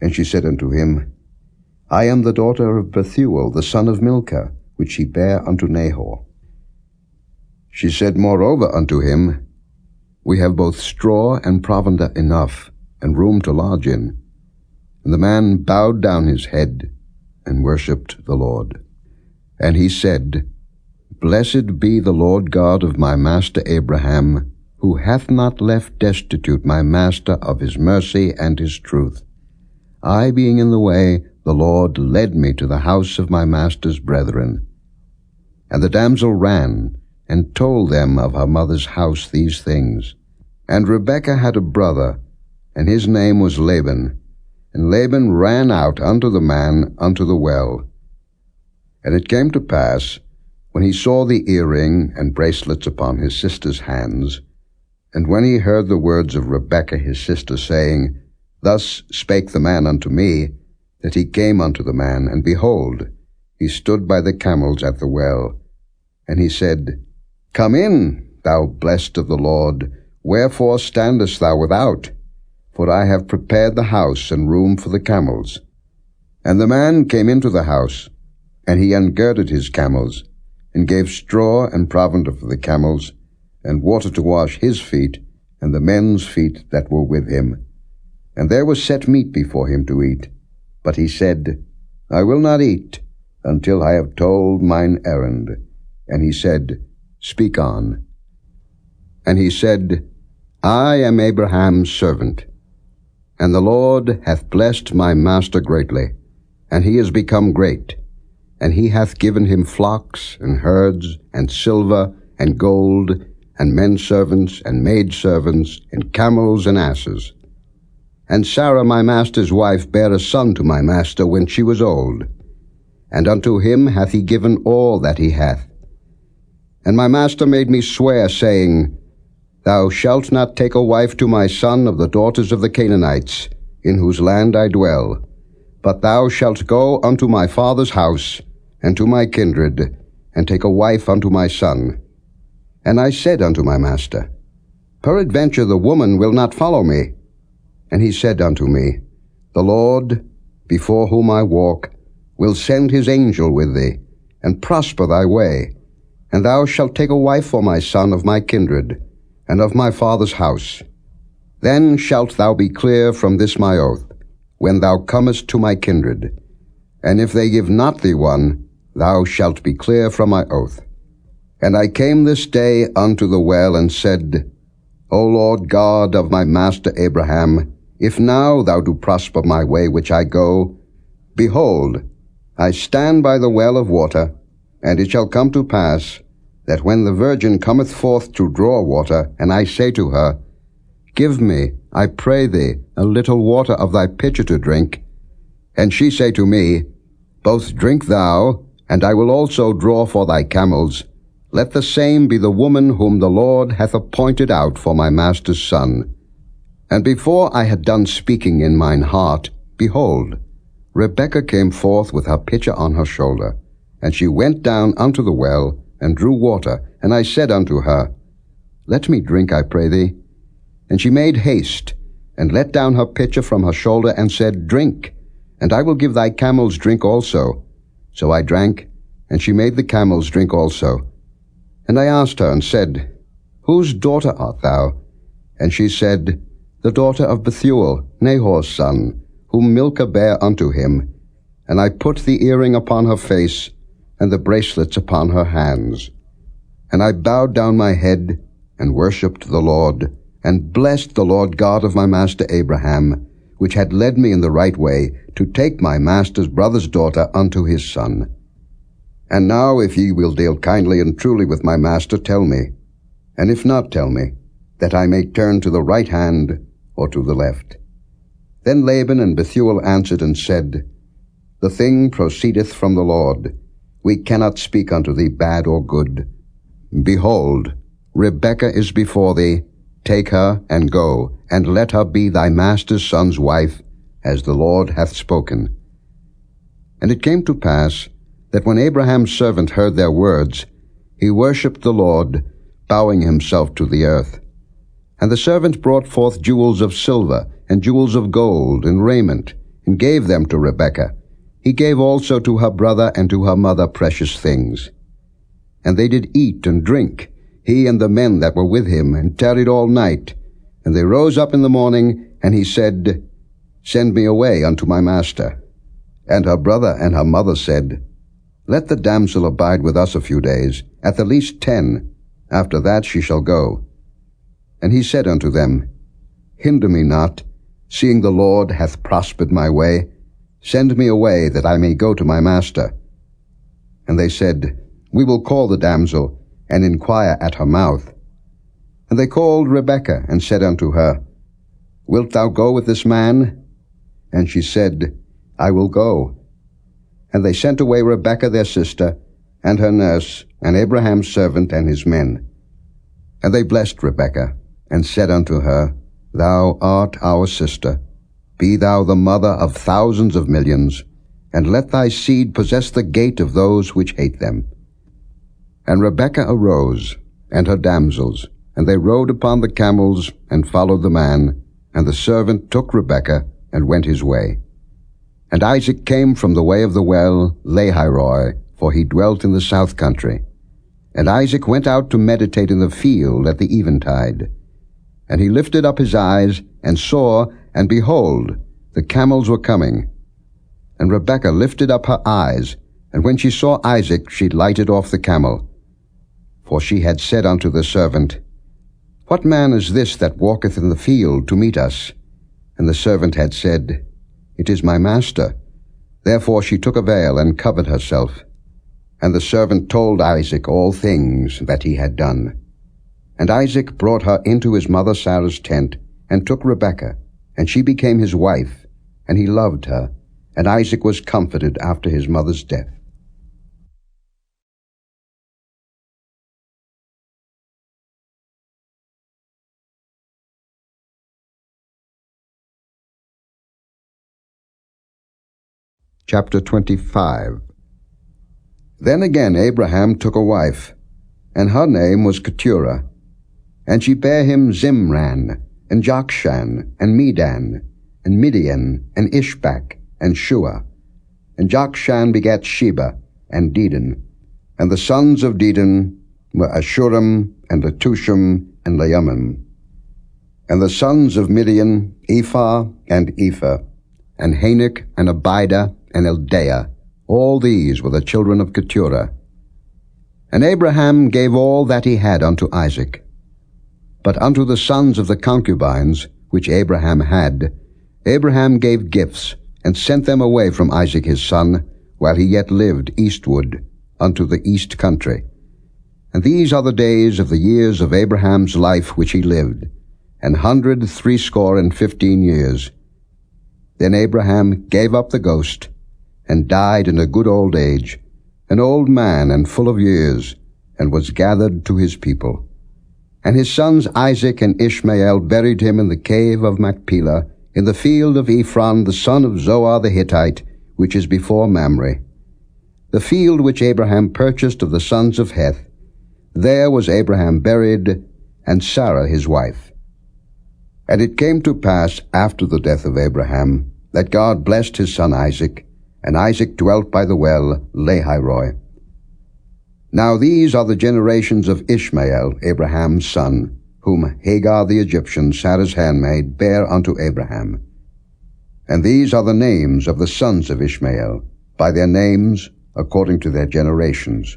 And she said unto him, I am the daughter of Bethuel, the son of Milcah, which he bare unto Nahor. She said moreover unto him, We have both straw and provender enough, and room to lodge in. And the man bowed down his head, and worshipped the Lord. And he said, Blessed be the Lord God of my master Abraham, who hath not left destitute my master of his mercy and his truth. I being in the way, the Lord led me to the house of my master's brethren. And the damsel ran, and told them of her mother's house these things. And Rebekah had a brother, and his name was Laban. And Laban ran out unto the man unto the well. And it came to pass, when he saw the earring and bracelets upon his sister's hands, and when he heard the words of Rebekah his sister, saying, Thus spake the man unto me, that he came unto the man, and behold, he stood by the camels at the well. And he said, Come in, thou blessed of the Lord, wherefore standest thou without? For I have prepared the house and room for the camels. And the man came into the house, and he ungirded his camels, and gave straw and provender for the camels, and water to wash his feet, and the men's feet that were with him. And there was set meat before him to eat. But he said, I will not eat, until I have told mine errand. And he said, Speak on. And he said, I am Abraham's servant, and the Lord hath blessed my master greatly, and he is become great. And he hath given him flocks, and herds, and silver, and gold, and men servants, and maid servants, and camels, and asses. And Sarah my master's wife bare a son to my master when she was old, and unto him hath he given all that he hath. And my master made me swear, saying, Thou shalt not take a wife to my son of the daughters of the Canaanites, in whose land I dwell, but thou shalt go unto my father's house, and to my kindred, and take a wife unto my son. And I said unto my master, Peradventure the woman will not follow me. And he said unto me, The Lord, before whom I walk, will send his angel with thee, and prosper thy way. And thou shalt take a wife for my son of my kindred, and of my father's house. Then shalt thou be clear from this my oath, when thou comest to my kindred. And if they give not thee one, thou shalt be clear from my oath. And I came this day unto the well, and said, O Lord God of my master Abraham, if now thou do prosper my way which I go, behold, I stand by the well of water, and it shall come to pass, that when the virgin cometh forth to draw water, and I say to her, Give me, I pray thee, a little water of thy pitcher to drink, and she say to me, Both drink thou, and I will also draw for thy camels, let the same be the woman whom the Lord hath appointed out for my master's son. And before I had done speaking in mine heart, behold, Rebekah came forth with her pitcher on her shoulder, and she went down unto the well, and drew water. And I said unto her, Let me drink, I pray thee. And she made haste, and let down her pitcher from her shoulder, and said, Drink, and I will give thy camels drink also. So I drank, and she made the camels drink also. And I asked her, and said, Whose daughter art thou? And she said, The daughter of Bethuel, Nahor's son, whom Milcah bare unto him. And I put the earring upon her face, and the bracelets upon her hands. And I bowed down my head, and worshipped the Lord, and blessed the Lord God of my master Abraham, which had led me in the right way, to take my master's brother's daughter unto his son. And now if ye will deal kindly and truly with my master, tell me, and if not, tell me, that I may turn to the right hand or to the left. Then Laban and Bethuel answered and said, The thing proceedeth from the Lord. We cannot speak unto thee bad or good. Behold, Rebekah is before thee. Take her, and go, and let her be thy master's son's wife, as the Lord hath spoken. And it came to pass, that when Abraham's servant heard their words, he worshipped the Lord, bowing himself to the earth. And the servant brought forth jewels of silver, and jewels of gold, and raiment, and gave them to Rebekah. He gave also to her brother and to her mother precious things. And they did eat and drink, he and the men that were with him, and tarried all night. And they rose up in the morning, and he said, Send me away unto my master. And her brother and her mother said, Let the damsel abide with us a few days, at the least 10. After that she shall go. And he said unto them, Hinder me not, seeing the Lord hath prospered my way. Send me away, that I may go to my master. And they said, We will call the damsel, and inquire at her mouth. And they called Rebekah, and said unto her, Wilt thou go with this man? And she said, I will go. And they sent away Rebekah their sister, and her nurse, and Abraham's servant, and his men. And they blessed Rebekah, and said unto her, Thou art our sister. Be thou the mother of thousands of millions, and let thy seed possess the gate of those which hate them. And Rebekah arose, and her damsels, and they rode upon the camels, and followed the man. And the servant took Rebekah, and went his way. And Isaac came from the way of the well, Lahairoi, for he dwelt in the south country. And Isaac went out to meditate in the field at the eventide. And he lifted up his eyes, and saw, and behold, the camels were coming. And Rebekah lifted up her eyes, and when she saw Isaac, she lighted off the camel. For she had said unto the servant, What man is this that walketh in the field to meet us? And the servant had said, It is my master. Therefore she took a veil, and covered herself. And the servant told Isaac all things that he had done. And Isaac brought her into his mother Sarah's tent, and took Rebekah, and she became his wife, and he loved her, and Isaac was comforted after his mother's death. Chapter 25. Then again Abraham took a wife, and her name was Keturah. And she bare him Zimran, and Jokshan, and Medan, and Midian, and Ishbak, and Shua. And Jokshan begat Sheba, and Dedan. And the sons of Dedan were Ashuram, and Letushim, and Leumim. And the sons of Midian, Ephah, and Ephah, and Hanok, and Abidah, and Eldaah. All these were the children of Keturah. And Abraham gave all that he had unto Isaac. But unto the sons of the concubines, which Abraham had, Abraham gave gifts, and sent them away from Isaac his son, while he yet lived eastward, unto the east country. And these are the days of the years of Abraham's life which he lived, 160 years. Then Abraham gave up the ghost, and died in a good old age, an old man and full of years, and was gathered to his people. And his sons Isaac and Ishmael buried him in the cave of Machpelah, in the field of Ephron the son of Zoar the Hittite, which is before Mamre. The field which Abraham purchased of the sons of Heth, there was Abraham buried, and Sarah his wife. And it came to pass after the death of Abraham, that God blessed his son Isaac, and Isaac dwelt by the well Lahairoi. Now these are the generations of Ishmael, Abraham's son, whom Hagar the Egyptian, Sarah's handmaid, bare unto Abraham. And these are the names of the sons of Ishmael, by their names, according to their generations.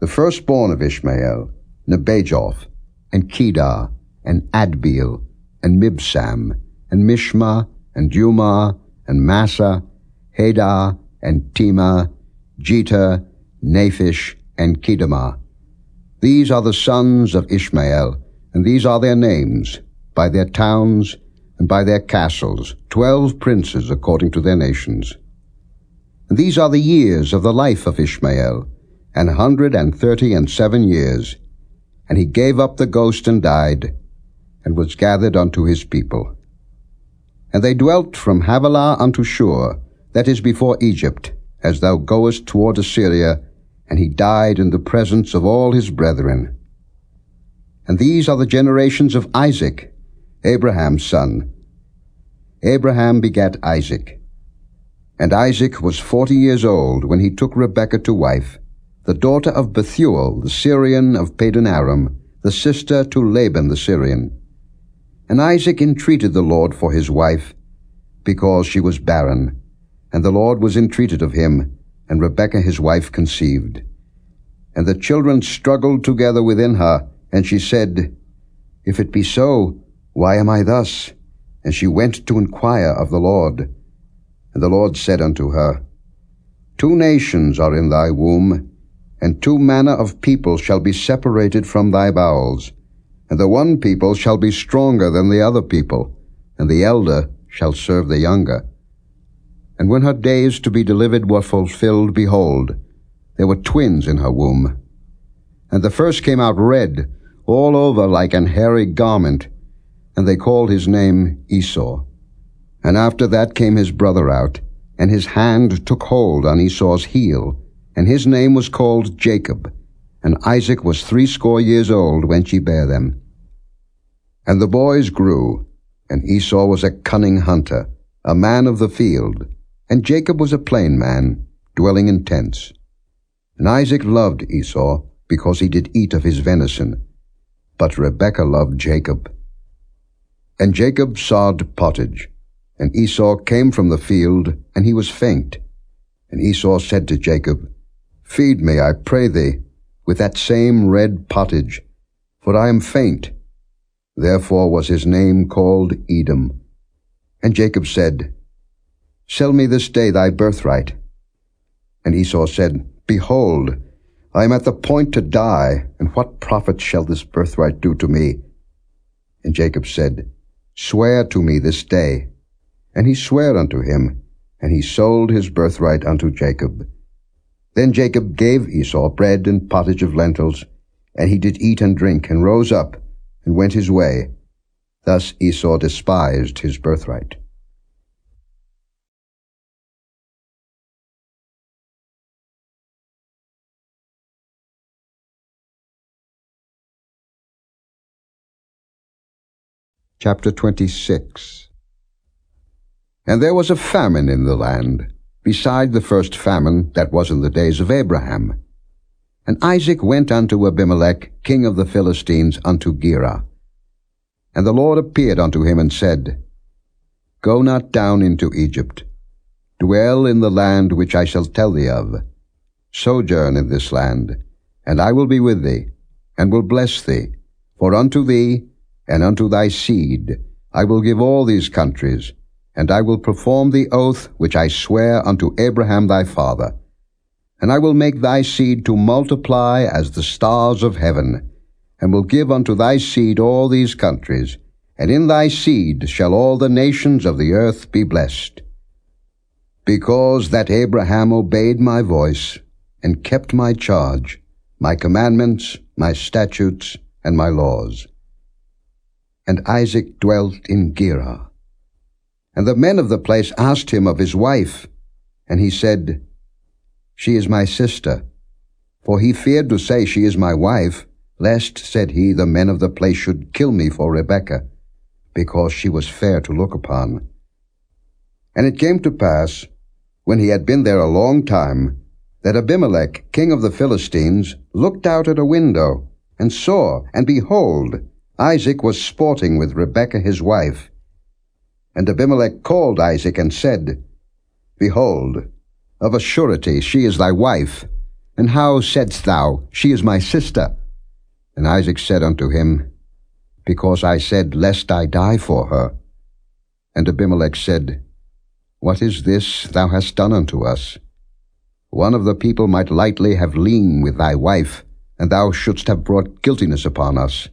The firstborn of Ishmael, Nebajoth, and Kedar, and Adbeel, and Mibsam, and Mishma, and Dumah, and Massa, Hadar, and Tema, Jether, Naphish, and Kedemah. These are the sons of Ishmael, and these are their names, by their towns, and by their castles, 12 princes according to their nations. These are the years of the life of Ishmael, 137 years. And he gave up the ghost and died, and was gathered unto his people. And they dwelt from Havilah unto Shur, that is before Egypt, as thou goest toward Assyria, and he died in the presence of all his brethren. And these are the generations of Isaac, Abraham's son. Abraham begat Isaac. And Isaac was 40 years old when he took Rebekah to wife, the daughter of Bethuel the Syrian of Padan-aram, the sister to Laban the Syrian. And Isaac entreated the Lord for his wife, because she was barren. And the Lord was entreated of him, and Rebekah his wife conceived. And the children struggled together within her, and she said, If it be so, why am I thus? And she went to inquire of the Lord. And the Lord said unto her, 2 nations are in thy womb, and 2 manner of people shall be separated from thy bowels. And the one people shall be stronger than the other people, and the elder shall serve the younger. And when her days to be delivered were fulfilled, behold, there were twins in her womb. And the first came out red, all over like an hairy garment, and they called his name Esau. And after that came his brother out, and his hand took hold on Esau's heel, and his name was called Jacob. And Isaac was 80 years old when she bare them. And the boys grew, and Esau was a cunning hunter, a man of the field, and Jacob was a plain man, dwelling in tents. And Isaac loved Esau, because he did eat of his venison, but Rebekah loved Jacob. And Jacob sawed pottage, and Esau came from the field, and he was faint. And Esau said to Jacob, Feed me, I pray thee, with that same red pottage, for I am faint. Therefore was his name called Edom. And Jacob said, Sell me this day thy birthright. And Esau said, Behold, I am at the point to die, and what profit shall this birthright do to me? And Jacob said, Swear to me this day. And he sware unto him, and he sold his birthright unto Jacob. Then Jacob gave Esau bread and pottage of lentils, and he did eat and drink, and rose up, and went his way. Thus Esau despised his birthright. Chapter 26. And there was a famine in the land, beside the first famine that was in the days of Abraham. And Isaac went unto Abimelech, king of the Philistines, unto Gerar. And the Lord appeared unto him, and said, Go not down into Egypt. Dwell in the land which I shall tell thee of. Sojourn in this land, and I will be with thee, and will bless thee. For unto thee, and unto thy seed, I will give all these countries, and I will perform the oath which I swear unto Abraham thy father. And I will make thy seed to multiply as the stars of heaven, and will give unto thy seed all these countries, and in thy seed shall all the nations of the earth be blessed. Because that Abraham obeyed my voice, and kept my charge, my commandments, my statutes, and my laws. And Isaac dwelt in Gerar. And the men of the place asked him of his wife, and he said, She is my sister. For he feared to say, She is my wife, lest, said he, the men of the place should kill me for Rebekah, because she was fair to look upon. And it came to pass, when he had been there a long time, that Abimelech, king of the Philistines, looked out at a window, and saw, and behold, Isaac was sporting with Rebekah his wife. And Abimelech called Isaac, and said, Behold, of a surety she is thy wife. And how saidst thou, She is my sister? And Isaac said unto him, Because I said, Lest I die for her. And Abimelech said, What is this thou hast done unto us? One of the people might lightly have lain with thy wife, and thou shouldst have brought guiltiness upon us.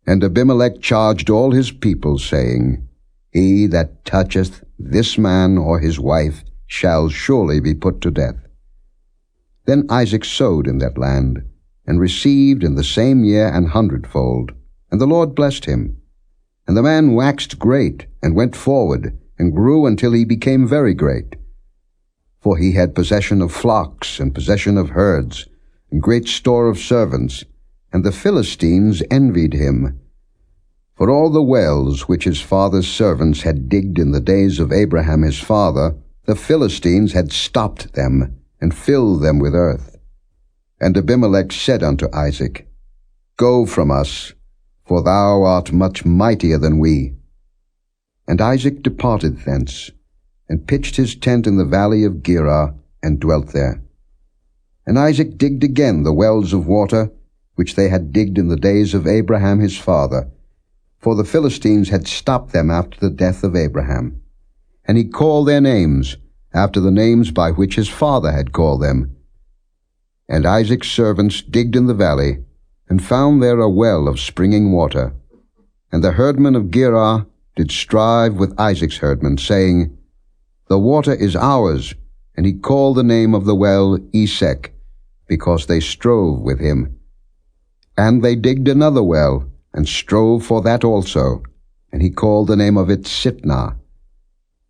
And Abimelech charged all his people, saying, He that toucheth this man or his wife shall surely be put to death. Then Isaac sowed in that land, and received in the same year 100-fold, and the Lord blessed him. And the man waxed great, and went forward, and grew until he became very great. For he had possession of flocks, and possession of herds, and great store of servants, and the Philistines envied him. For all the wells which his father's servants had digged in the days of Abraham his father, the Philistines had stopped them, and filled them with earth. And Abimelech said unto Isaac, Go from us, for thou art much mightier than we. And Isaac departed thence, and pitched his tent in the valley of Gerar, and dwelt there. And Isaac digged again the wells of water, which they had digged in the days of Abraham his father, for the Philistines had stopped them after the death of Abraham. And he called their names, after the names by which his father had called them. And Isaac's servants digged in the valley, and found there a well of springing water. And the herdmen of Gerar did strive with Isaac's herdmen, saying, The water is ours. And he called the name of the well Esek, because they strove with him. And they digged another well, and strove for that also, and he called the name of it Sitnah.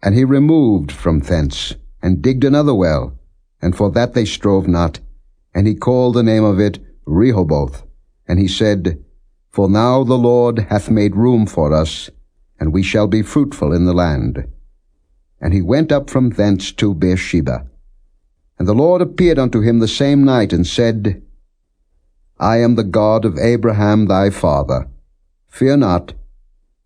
And he removed from thence, and digged another well, and for that they strove not, and he called the name of it Rehoboth. And he said, For now the Lord hath made room for us, and we shall be fruitful in the land. And he went up from thence to Beersheba. And the Lord appeared unto him the same night, and said, I am the God of Abraham thy father. Fear not,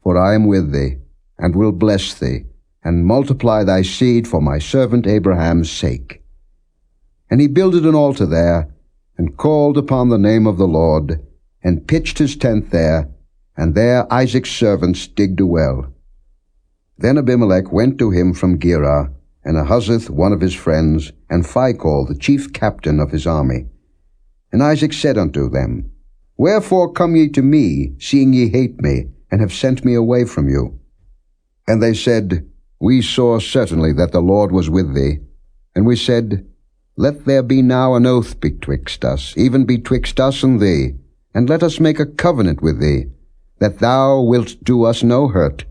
for I am with thee, and will bless thee, and multiply thy seed for my servant Abraham's sake. And he builded an altar there, and called upon the name of the Lord, and pitched his tent there, and there Isaac's servants digged a well. Then Abimelech went to him from Gerar, and Ahuzzath one of his friends, and Phicol the chief captain of his army. And Isaac said unto them, Wherefore come ye to me, seeing ye hate me, and have sent me away from you? And they said, We saw certainly that the Lord was with thee. And we said, Let there be now an oath betwixt us, even betwixt us and thee, and let us make a covenant with thee, that thou wilt do us no hurt,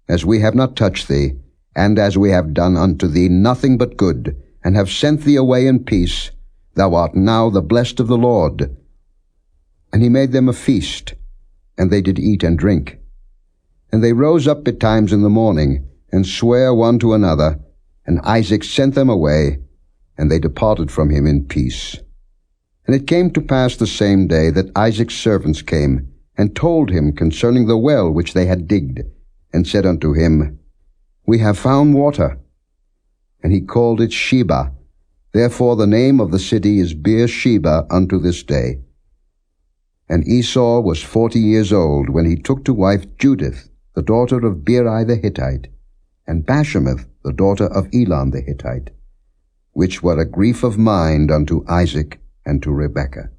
as we have not touched thee, and as we have done unto thee nothing but good, and have sent thee away in peace. Thou art now the blessed of the Lord. And he made them a feast, and they did eat and drink. And they rose up betimes in the morning, and sware one to another, and Isaac sent them away, and they departed from him in peace. And it came to pass the same day that Isaac's servants came, and told him concerning the well which they had digged, and said unto him, We have found water. And he called it Sheba. Therefore the name of the city is Beersheba unto this day. And Esau was 40 years old when he took to wife Judith, the daughter of Beeri the Hittite, and Bashemath, the daughter of Elon the Hittite, which were a grief of mind unto Isaac and to Rebekah.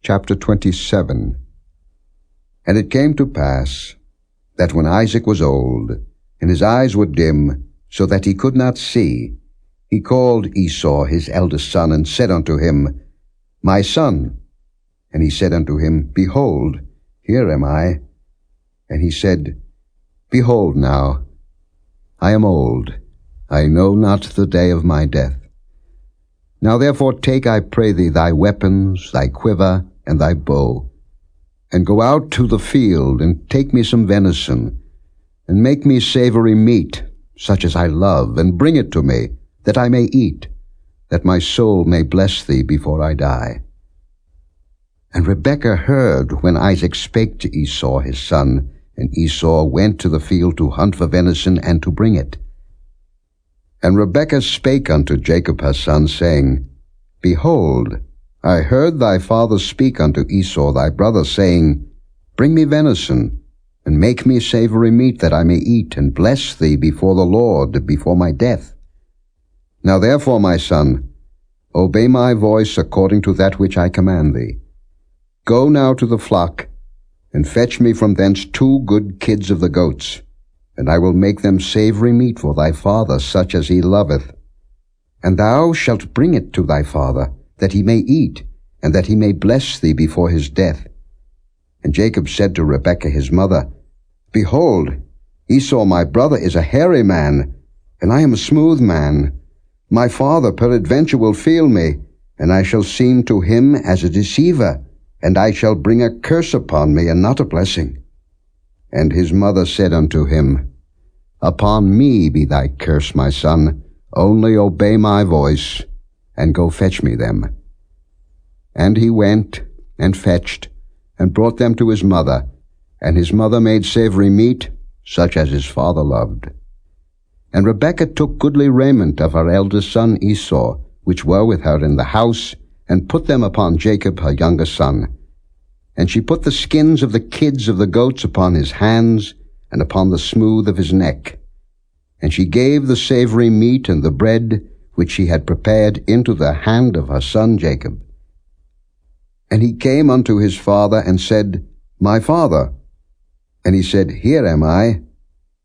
Chapter 27. And it came to pass that when Isaac was old, and his eyes were dim, so that he could not see, he called Esau his eldest son, and said unto him, My son. And he said unto him, Behold, here am I. And he said, Behold now, I am old, I know not the day of my death. Now therefore take, I pray thee, thy weapons, thy quiver, and thy bow, and go out to the field, and take me some venison, and make me savory meat, such as I love, and bring it to me, that I may eat, that my soul may bless thee before I die. And Rebekah heard when Isaac spake to Esau his son, and Esau went to the field to hunt for venison, and to bring it. And Rebekah spake unto Jacob her son, saying, Behold, I heard thy father speak unto Esau thy brother, saying, Bring me venison, and make me savory meat, that I may eat, and bless thee before the Lord, before my death. Now therefore, my son, obey my voice according to that which I command thee. Go now to the flock, and fetch me from thence 2 good kids of the goats, and I will make them savory meat for thy father, such as he loveth. And thou shalt bring it to thy father, that he may eat, and that he may bless thee before his death. And Jacob said to Rebekah his mother, Behold, Esau my brother is a hairy man, and I am a smooth man. My father peradventure will feel me, and I shall seem to him as a deceiver, and I shall bring a curse upon me, and not a blessing. And his mother said unto him, Upon me be thy curse, my son, only obey my voice, and go fetch me them. And he went, and fetched, and brought them to his mother, and his mother made savory meat, such as his father loved. And Rebekah took goodly raiment of her eldest son Esau, which were with her in the house, and put them upon Jacob her younger son. And she put the skins of the kids of the goats upon his hands, and upon the smooth of his neck. And she gave the savory meat and the bread, which she had prepared, into the hand of her son Jacob. And he came unto his father, and said, My father. And he said, Here am I.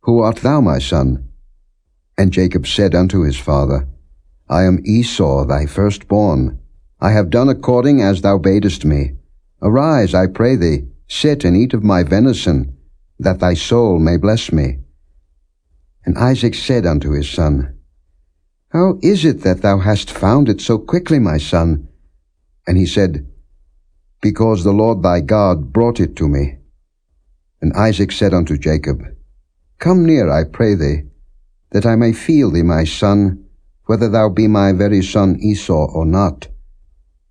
Who art thou, my son? And Jacob said unto his father, I am Esau, thy firstborn. I have done according as thou badest me. Arise, I pray thee, sit and eat of my venison, that thy soul may bless me. And Isaac said unto his son, How is it that thou hast found it so quickly, my son? And he said, Because the Lord thy God brought it to me. And Isaac said unto Jacob, Come near, I pray thee, that I may feel thee, my son, whether thou be my very son Esau or not.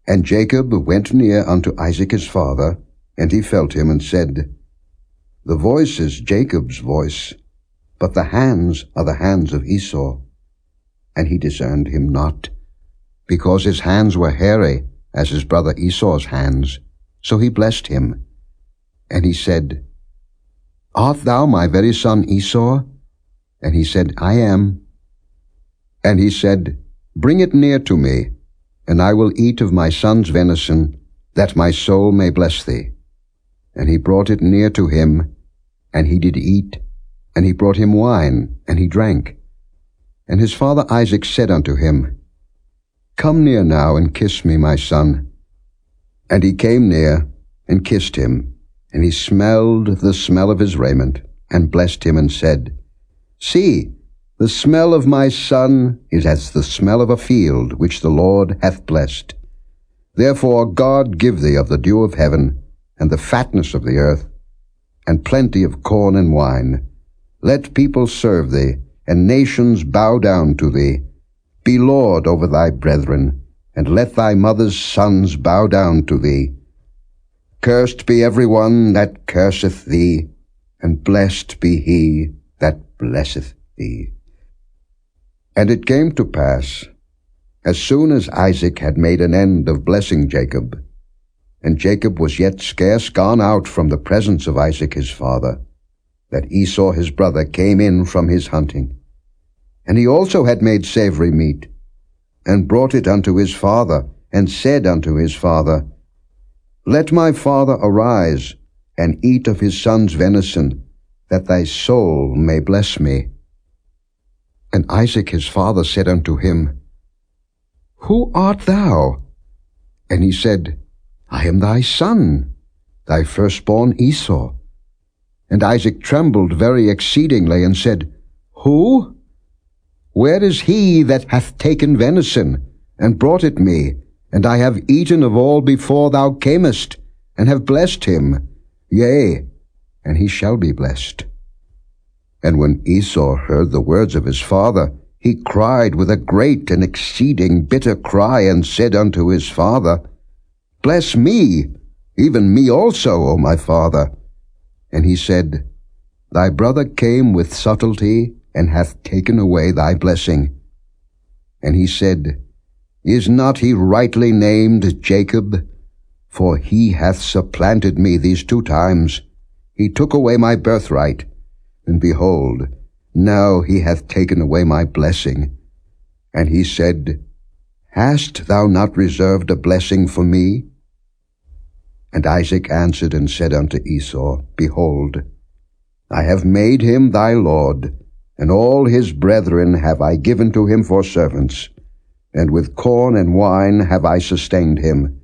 And Jacob went near unto Isaac his father, and he felt him, and said, The voice is Jacob's voice, but the hands are the hands of Esau. And he discerned him not, because his hands were hairy, as his brother Esau's hands. So he blessed him. And he said, Art thou my very son Esau? And he said, I am. And he said, Bring it near to me, and I will eat of my son's venison, that my soul may bless thee. And he brought it near to him, and he did eat, and he brought him wine, and he drank. And his father Isaac said unto him, Come near now, and kiss me, my son. And he came near, and kissed him, and he smelled the smell of his raiment, and blessed him, and said, See, the smell of my son is as the smell of a field which the Lord hath blessed. Therefore God give thee of the dew of heaven, and the fatness of the earth, and plenty of corn and wine. Let people serve thee, and nations bow down to thee. Be Lord over thy brethren, and let thy mother's sons bow down to thee. Cursed be every one that curseth thee, and blessed be he that blesseth thee. And it came to pass, as soon as Isaac had made an end of blessing Jacob, and Jacob was yet scarce gone out from the presence of Isaac his father, that Esau his brother came in from his hunting. And he also had made savory meat, and brought it unto his father, and said unto his father, Let my father arise, and eat of his son's venison, that thy soul may bless me. And Isaac his father said unto him, Who art thou? And he said, I am thy son, thy firstborn Esau. And Isaac trembled very exceedingly, and said, Who? Where is he that hath taken venison, and brought it me? And I have eaten of all before thou camest, and have blessed him. Yea, and he shall be blessed. And when Esau heard the words of his father, he cried with a great and exceeding bitter cry, and said unto his father, Bless me, even me also, O my father. And he said, Thy brother came with subtlety, and hath taken away thy blessing. And he said, Is not he rightly named Jacob? For he hath supplanted me these 2 times. He took away my birthright, and behold, now he hath taken away my blessing. And he said, Hast thou not reserved a blessing for me? And Isaac answered and said unto Esau, Behold, I have made him thy lord, and all his brethren have I given to him for servants, and with corn and wine have I sustained him.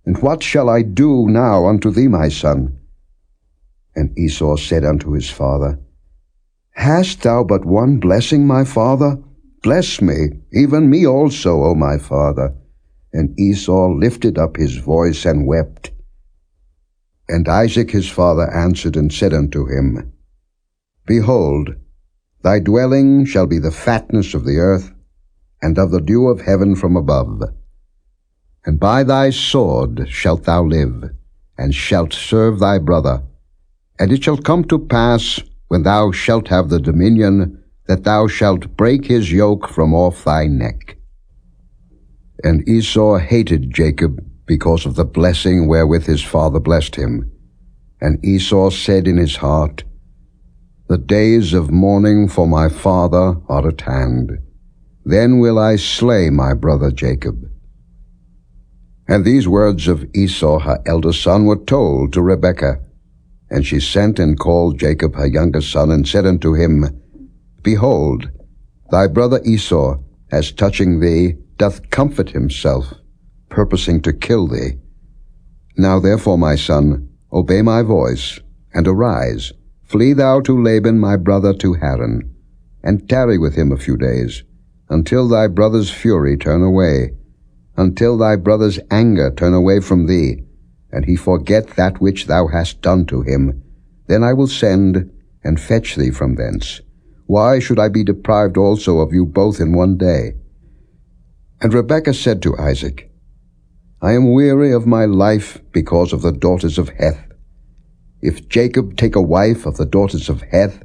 And what shall I do now unto thee, my son? And Esau said unto his father, Hast thou but one blessing, my father? Bless me, even me also, O my father. And Esau lifted up his voice and wept. And Isaac his father answered and said unto him, Behold, thy dwelling shall be the fatness of the earth, and of the dew of heaven from above. And by thy sword shalt thou live, and shalt serve thy brother. And it shall come to pass, when thou shalt have the dominion, that thou shalt break his yoke from off thy neck. And Esau hated Jacob because of the blessing wherewith his father blessed him. And Esau said in his heart, The days of mourning for my father are at hand. Then will I slay my brother Jacob. And these words of Esau her elder son were told to Rebekah. And she sent and called Jacob her younger son, and said unto him, Behold, thy brother Esau, as touching thee, doth comfort himself, purposing to kill thee. Now therefore, my son, obey my voice, and arise, flee thou to Laban my brother to Haran, and tarry with him a few days, until thy brother's fury turn away, until thy brother's anger turn away from thee, and he forget that which thou hast done to him. Then I will send and fetch thee from thence. Why should I be deprived also of you both in one day? And Rebekah said to Isaac, I am weary of my life because of the daughters of Heth. If Jacob take a wife of the daughters of Heth,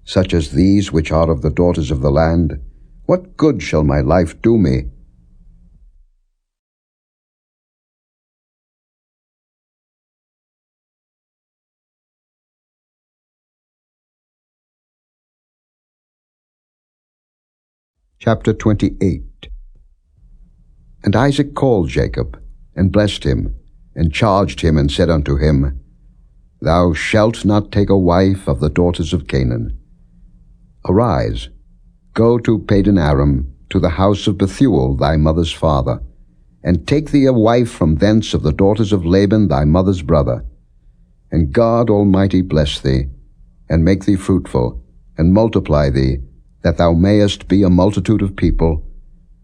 such as these which are of the daughters of the land, what good shall my life do me? Chapter 28. And Isaac called Jacob, and blessed him, and charged him, and said unto him, Thou shalt not take a wife of the daughters of Canaan. Arise, go to Padan Aram, to the house of Bethuel thy mother's father, and take thee a wife from thence of the daughters of Laban thy mother's brother. And God Almighty bless thee, and make thee fruitful, and multiply thee, that thou mayest be a multitude of people,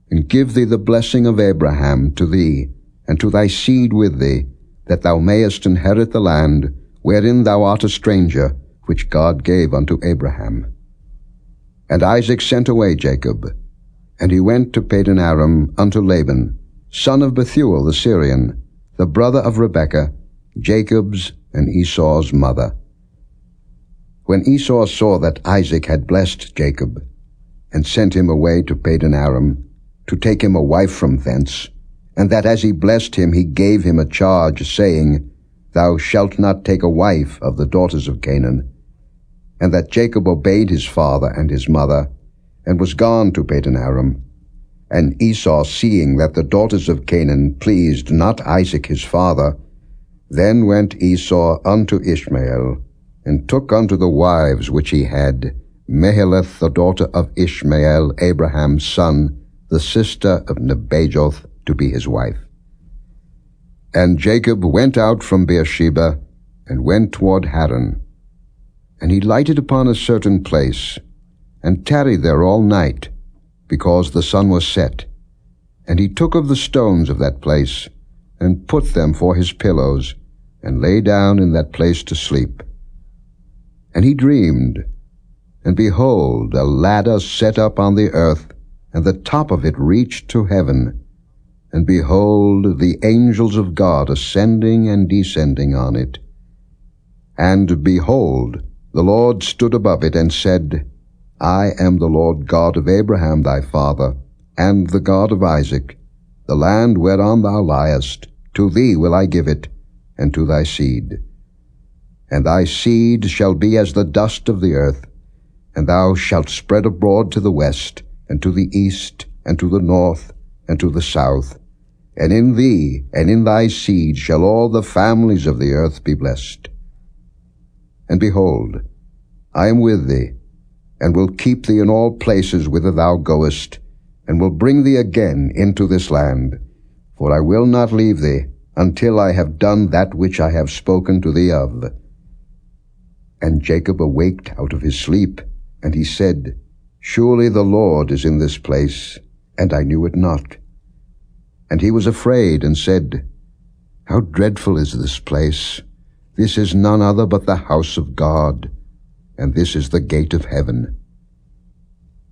and give thee the blessing of Abraham to thee, and to thy seed with thee, that thou mayest inherit the land, wherein thou art a stranger, which God gave unto Abraham. And Isaac sent away Jacob, and he went to Padan Aram unto Laban, son of Bethuel the Syrian, the brother of Rebekah, Jacob's and Esau's mother. When Esau saw that Isaac had blessed Jacob, and sent him away to Padan Aram, to take him a wife from thence, and that as he blessed him he gave him a charge, saying, Thou shalt not take a wife of the daughters of Canaan, and that Jacob obeyed his father and his mother, and was gone to Padan Aram. And Esau, seeing that the daughters of Canaan pleased not Isaac his father, then went Esau unto Ishmael, and took unto the wives which he had Mahalath the daughter of Ishmael, Abraham's son, the sister of Nebajoth, to be his wife. And Jacob went out from Beersheba, and went toward Haran. And he lighted upon a certain place, and tarried there all night, because the sun was set. And he took of the stones of that place, and put them for his pillows, and lay down in that place to sleep. And he dreamed, and behold, a ladder set up on the earth, and the top of it reached to heaven. And behold, the angels of God ascending and descending on it. And behold, the Lord stood above it, and said, I am the Lord God of Abraham thy father, and the God of Isaac. The land whereon thou liest, to thee will I give it, and to thy seed. And thy seed shall be as the dust of the earth, and thou shalt spread abroad to the west, and to the east, and to the north, and to the south, and in thee and in thy seed shall all the families of the earth be blessed. And behold, I am with thee, and will keep thee in all places whither thou goest, and will bring thee again into this land, for I will not leave thee until I have done that which I have spoken to thee of. And Jacob awaked out of his sleep, and he said, Surely the Lord is in this place, and I knew it not. And he was afraid, and said, How dreadful is this place! This is none other but the house of God, and this is the gate of heaven.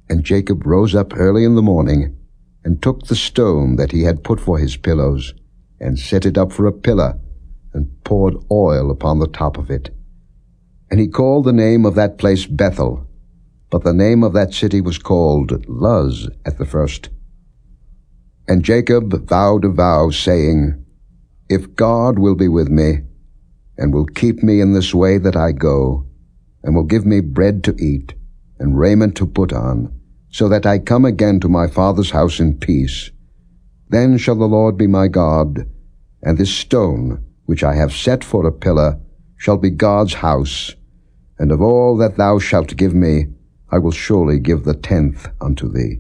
And Jacob rose up early in the morning, and took the stone that he had put for his pillows, and set it up for a pillar, and poured oil upon the top of it. And he called the name of that place Bethel, but the name of that city was called Luz at the first. And Jacob vowed a vow, saying, If God will be with me, and will keep me in this way that I go, and will give me bread to eat, and raiment to put on, so that I come again to my father's house in peace, then shall the Lord be my God, and this stone, which I have set for a pillar, shall be God's house, and of all that thou shalt give me, I will surely give the 10th unto thee.